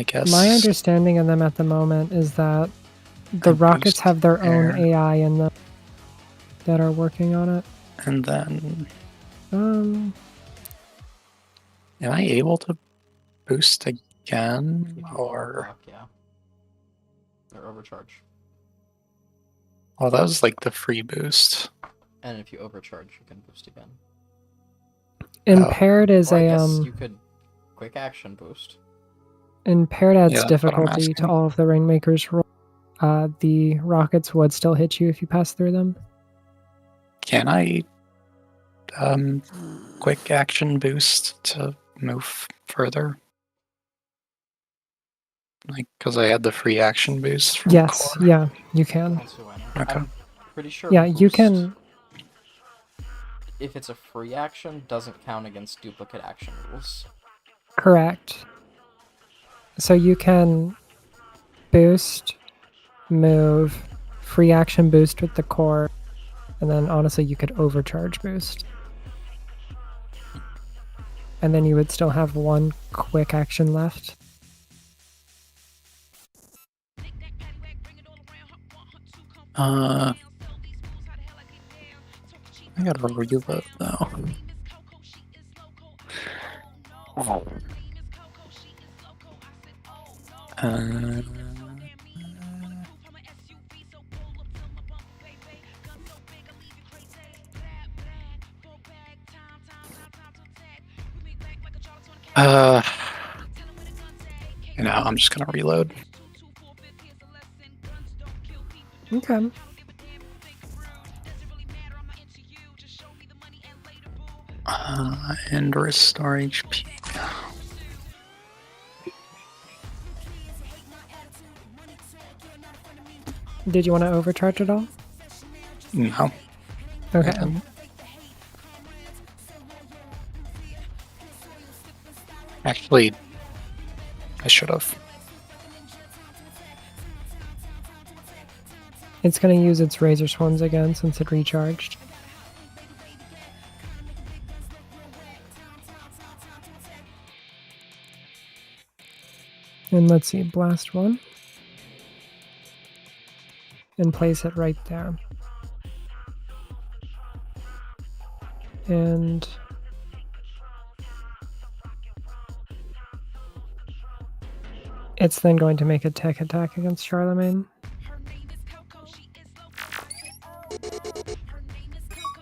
guess. My understanding of them at the moment is that the I rockets boost have their own air. AI in them that are working on it. And then, Um, am I able to boost If again? you Or. overclock, yeah. Or overcharge. Well, that was like the free boost. And if you overcharge, you can boost again. impaired is Or I a guess you could quick action boost. impaired adds Yeah, that's what I'm difficulty to asking. all of the Rainmaker's roll. The rockets would still hit you if you pass through them. Can I quick action boost to move further? Like, because I had the free action boost from Yes, core. yeah, you can. Also, why not? Okay. I'm pretty sure. Yeah, you boost, can. If it's a free action, doesn't count against duplicate action rules. Correct. So you can boost, move, free action boost with the core, and then honestly you could overcharge boost. And then you would still have one quick action left. I gotta reload though. You know, I'm just gonna reload. Okay. And restore HP. Did you want to overcharge at all? No. Okay. Actually, I should have. It's going to use its razor swarms again since it recharged. And let's see, blast one. And place it right there. And it's then going to make a tech attack against Charlemagne.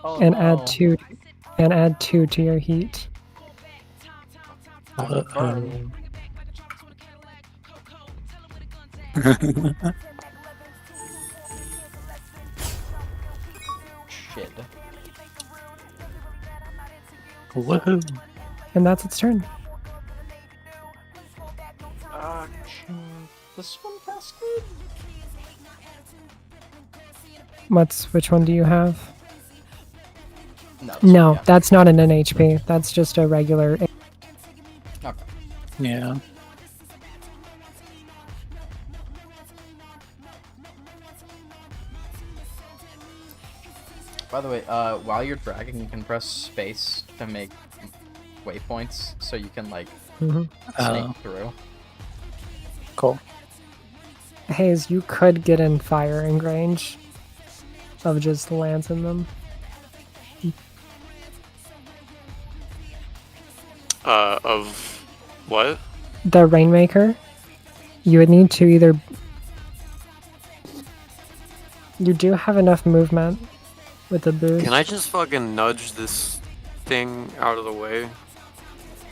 Oh, And no. add two to your heat. Burn. Shit. Woohoo! And that's its turn. This one cascade? Which one do you have? No. this No, one, yeah. that's not an NHP. That's just a regular. Okay. Yeah. By the way, while you're dragging, you can press space to make waypoints, so you can like Mhm. sneak through. Cool. Hayes, you could get in firing range of just lancing them. Of what? The Rainmaker, you would need to either You do have enough movement with the boost. Can I just fucking nudge this thing out of the way?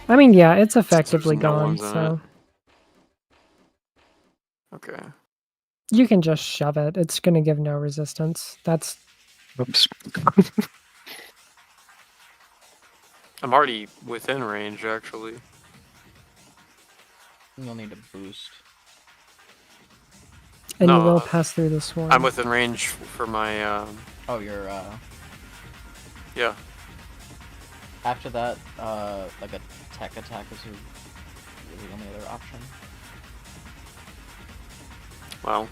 I mean, yeah, it's There's effectively no gone, ones in so Okay. you can just shove it. It's gonna give no resistance. That's Oops. I'm already within range, actually. You'll need a boost. and you No, will pass through the swarm. I'm within range for my, Oh, you're, yeah. after that, like a tech attack is the only other option. Well.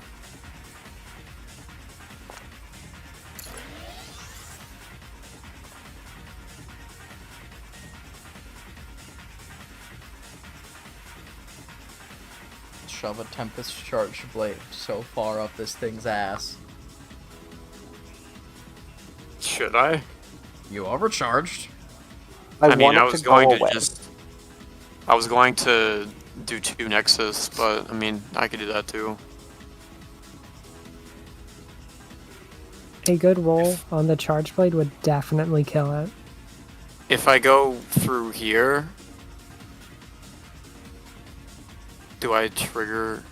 Shove a Tempest Charge Blade so far up this thing's ass. Should I? You overcharged. I mean, want I it was to going go to away. I was going to do 2 Nexus, but I mean, I could do that too. A good roll on the charge blade would definitely kill it. If I go through here, do I trigger?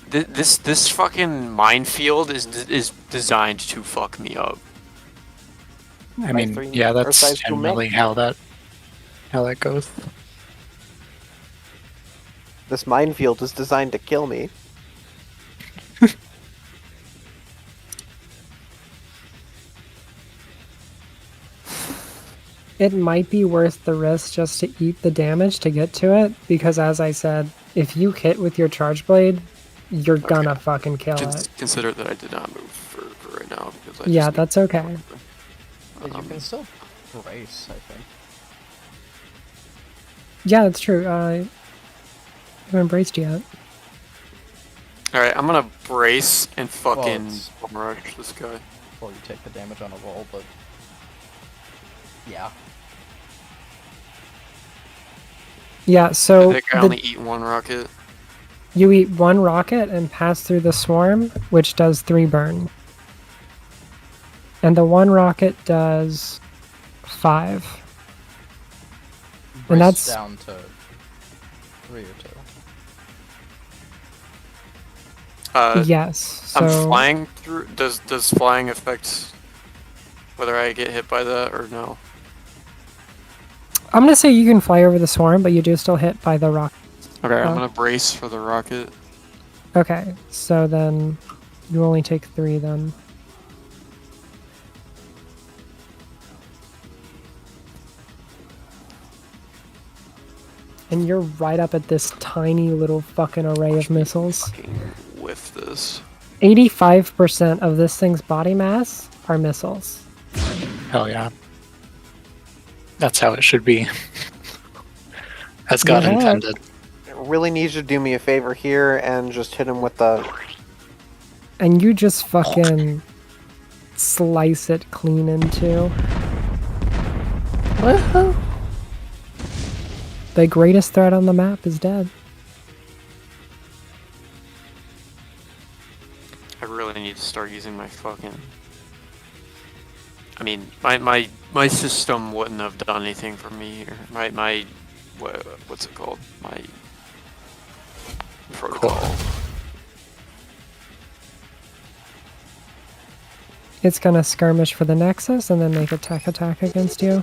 This fucking minefield is designed to fuck me up. I Size mean, 3 yeah, or that's size 2 generally mech? how that goes. This minefield is designed to kill me. It might be worth the risk just to eat the damage to get to it, because as I said, if you hit with your charge blade, you're gonna fucking kill it. Just consider that I did not move for right now because I Yeah, just that's okay. You can still brace, I think. Yeah, that's true. You haven't embraced yet. All right, I'm gonna brace and fucking it's- rush this guy. Before you take the damage on a roll, but yeah. Yeah, I so think I only eat 1 rocket. you eat 1 rocket and pass through the swarm, which does 3 burn. And the 1 rocket does 5. Brace that's- down to 3 or 2. Yes. So I'm flying through. Does flying affect whether I get hit by that or no? I'm gonna say you can fly over the swarm, but you do still hit by the rocket. Okay, I'm Oh. gonna brace for the rocket. Okay, so then you only take 3 then. And you're right up at this tiny little fucking array of missiles. Fucking whiff this. 85% of this thing's body mass are missiles. Hell yeah. That's how it should be. As God Yeah. intended. Really need you to do me a favor here and just hit him with the. And you just fucking slice it clean into. Woohoo! The greatest threat on the map is dead. I really need to start using my fucking. I mean, my system wouldn't have done anything for me here. My what's it called? My protocol. It's gonna skirmish for the Nexus and then make a tech attack against you,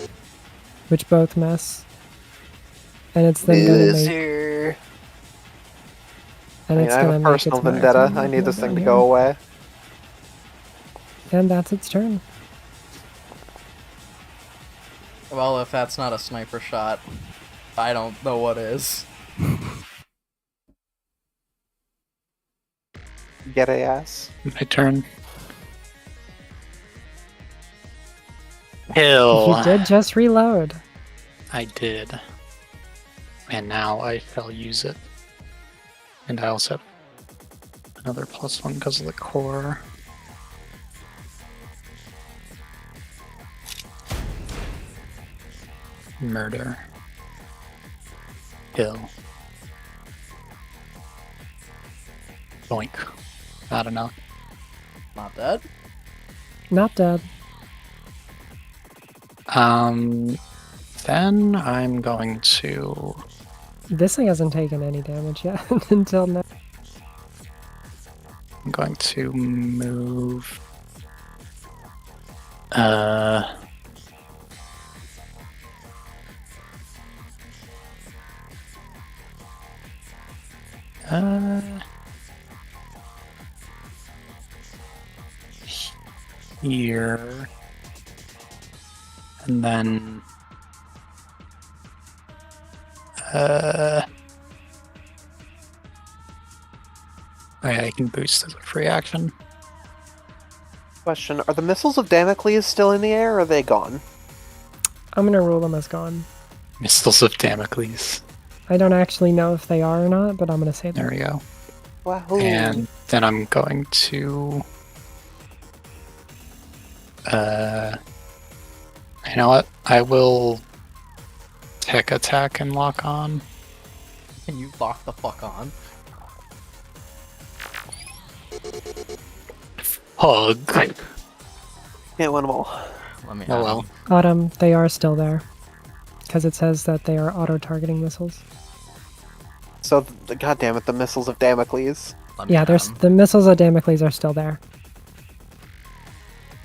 which both miss. And it's then gonna make. Loser. And I it's have gonna a make its personal maritime vendetta. I need movement this thing down to here. go away. And that's its turn. Well, if that's not a sniper shot, I don't know what is. Get a ass. My turn. Hill. You did just reload. I did. And now I shall use it. And I also have another +1 because of the core. Murder. Hill. Boink. Not enough. Not dead. Not dead. Then I'm going to... This thing hasn't taken any damage yet until now. I'm going to move... Here. And then... Okay, I can boost as a free action. Question: are the missiles of Damocles still in the air, or are they gone? I'm gonna rule them as gone. Missiles of Damocles. I don't actually know if they are or not, but I'm gonna say There that. we go. Wahoo! And then I'm going to... you know what? I will tech attack and lock on. Can you lock the fuck on? Hug. Can't win them all. Let me. Oh well. Autumn, they are still there. Because it says that they are auto-targeting missiles. So, god damn it, the missiles of Damocles. Let me Yeah, have there's 'em. the missiles of Damocles are still there.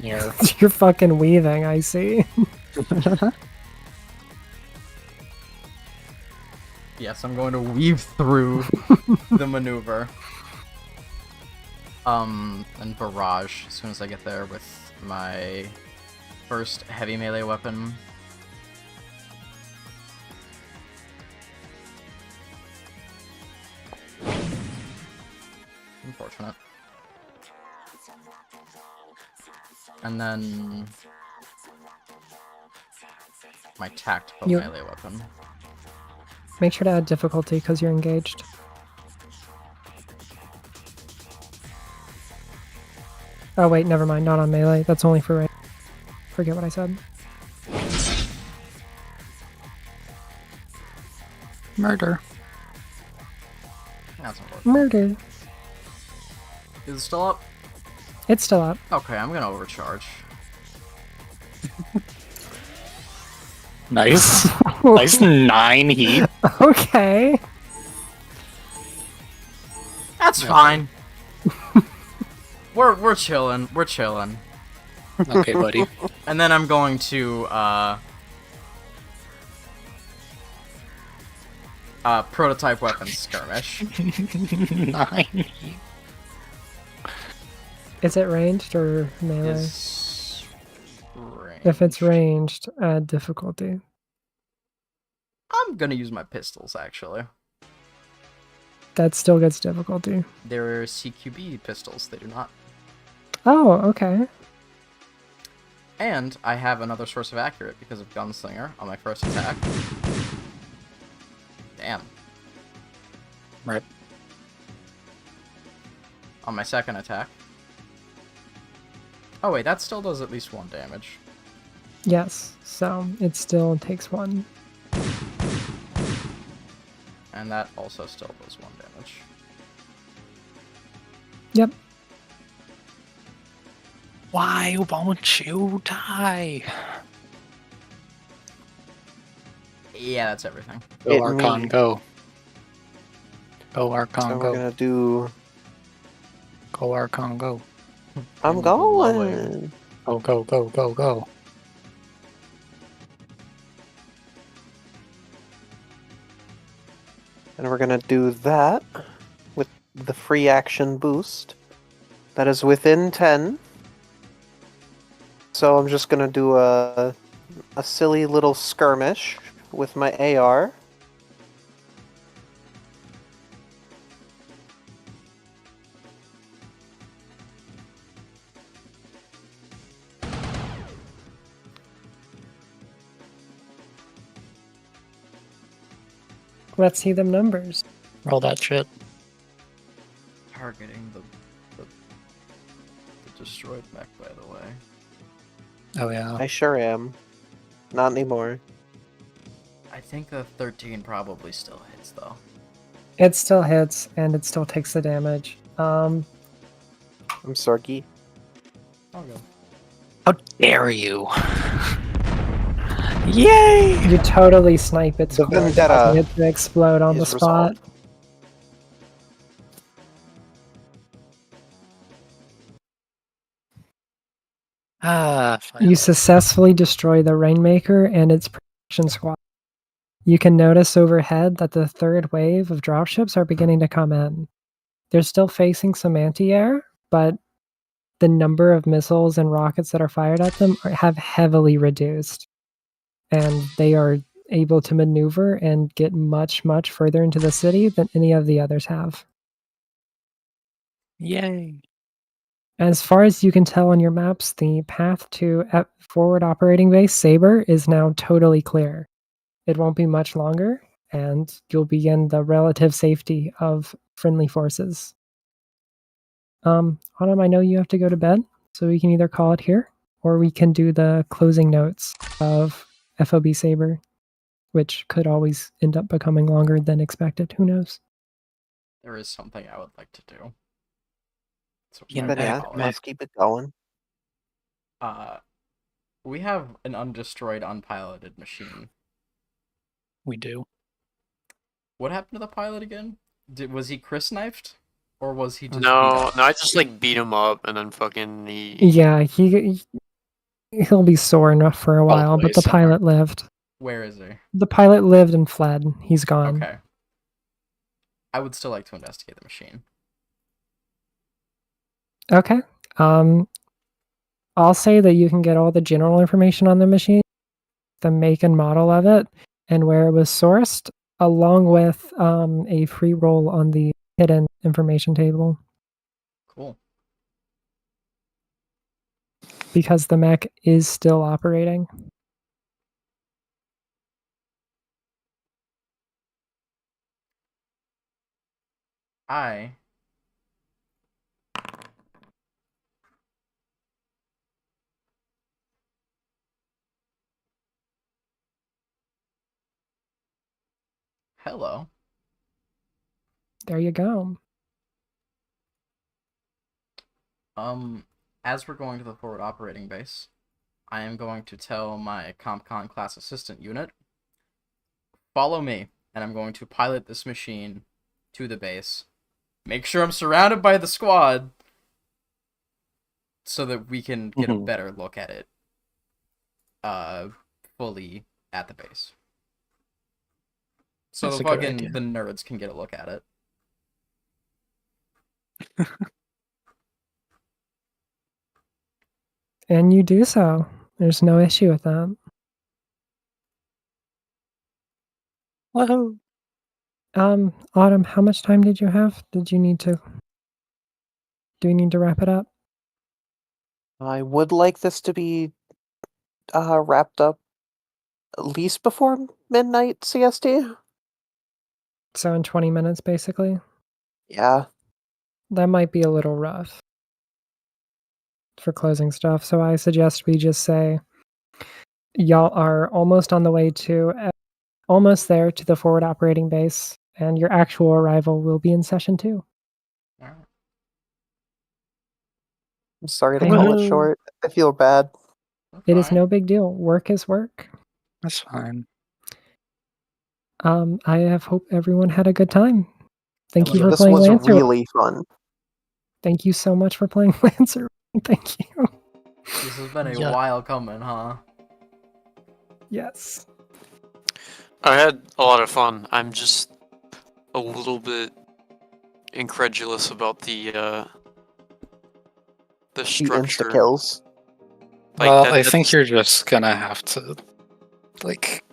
Here. You're fucking weaving, I see. Yes, I'm going to weave through the maneuver. And barrage as soon as I get there with my first heavy melee weapon. Unfortunate. And then my tactical You- melee weapon. Make sure to add difficulty because you're engaged. Oh wait, never mind. Not on melee. That's only for range. Forget what I said. Murder. That's unfortunate. Murder. Is it still up? It's still up. Okay, I'm gonna overcharge. Nice. Nice 9 heat. Okay. That's Yeah. fine. We're chilling. We're chilling. Okay, buddy. And then I'm going to prototype weapon skirmish. 9 heat. Is it ranged or melee? Is If it's ranged, add difficulty. I'm gonna use my pistols actually. That still gets difficulty. They're CQB pistols. They do not. Oh, okay. And I have another source of accurate because of Gunslinger on my first attack. Damn. Right. On my second attack. Oh wait, that still does at least 1 damage. Yes, so it still takes 1. And that also still does 1 damage. Yep. Why won't you die? Yeah, that's everything. Go It Archon, means- go. Go Archon, So go. we're gonna do. Go Archon, go. I'm going. Go, go, go, go, go. And we're gonna do that with the free action boost. That is within 10. So I'm just gonna do a silly little skirmish with my AR. Let's see them numbers. Roll that shit. Targeting the destroyed mech, by the way. Oh yeah. I sure am. Not anymore. I think the 13 probably still hits, though. It still hits, and it still takes the damage. Um, I'm Sorky. I'll go. How dare you? Yay! you totally snipe its The core, vendetta causing it to explode on the is spot. resolved. Finally. You successfully destroy the Rainmaker and its protection squad. You can notice overhead that the third wave of dropships are beginning to come in. They're still facing some anti-air, but the number of missiles and rockets that are fired at them have heavily reduced. And they are able to maneuver and get much, much further into the city than any of the others have. Yay! As far as you can tell on your maps, the path to forward operating base Saber is now totally clear. It won't be much longer, and you'll be in the relative safety of friendly forces. Autumn, I know you have to go to bed, so we can either call it here, or we can do the closing notes of FOB Saber, which could always end up becoming longer than expected. Who knows? There is something I would like to do. So You Then yeah, know, let's keep it going. we have an undestroyed, unpiloted machine. we do. What happened to the pilot again? Was he Chris knifed? Or was he just beat No, up? I just like beat him up and then fucking he. Yeah, he'll be sore enough for a while, Probably but the somewhere. pilot lived. Where is he? The pilot lived and fled. He's gone. Okay. I would still like to investigate the machine. Okay. I'll say that you can get all the general information on the machine, the make and model of it, and where it was sourced, along with a free roll on the hidden information table. Cool. Because the mech is still operating. I Hello. There you go. As we're going to the forward operating base, I am going to tell my CompCon class assistant unit, follow me, and I'm going to pilot this machine to the base. Make sure I'm surrounded by the squad so that we can get a better look at it fully at the base. So That's the a good fucking idea. the nerds can get a look at it. And you do so. There's no issue with that. Woohoo! Autumn, how much time did you have? Do we need to wrap it up? I would like this to be wrapped up at least before midnight CST. So in 20 minutes, basically? Yeah. That might be a little rough for closing stuff. So I suggest we just say y'all are almost on the way to, almost there to the forward operating base, and your actual arrival will be in session 2. All right. I'm sorry to I call hope- it short. I feel bad. It is Fine. no big deal. Work is work. That's fine. I have hope everyone had a good time. Thank you for This playing was Lancer. really fun. Thank you so much for playing Lancer. Thank you. This has been a Yeah. while coming, huh? Yes. I had a lot of fun. I'm just a little bit incredulous about the The structure. insta kills. Like, Well, that- I that's- think you're just gonna have to, like,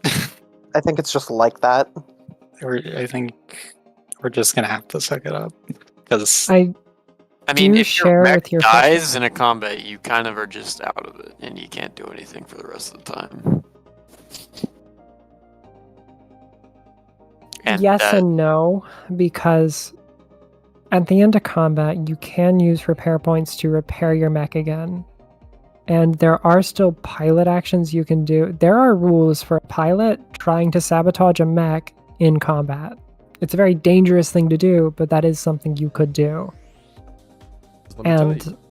I think it's just like that. I think we're just gonna have to suck it up because I I mean, do if your share mech with your dies in a combat, you kind of are just out of it, and you can't do anything for the rest of the time. And yes that- and no, because at the end of combat, you can use repair points to repair your mech again. And there are still pilot actions you can do. There are rules for a pilot trying to sabotage a mech in combat. It's a very dangerous thing to do, but that is something you could do. Let me tell you. And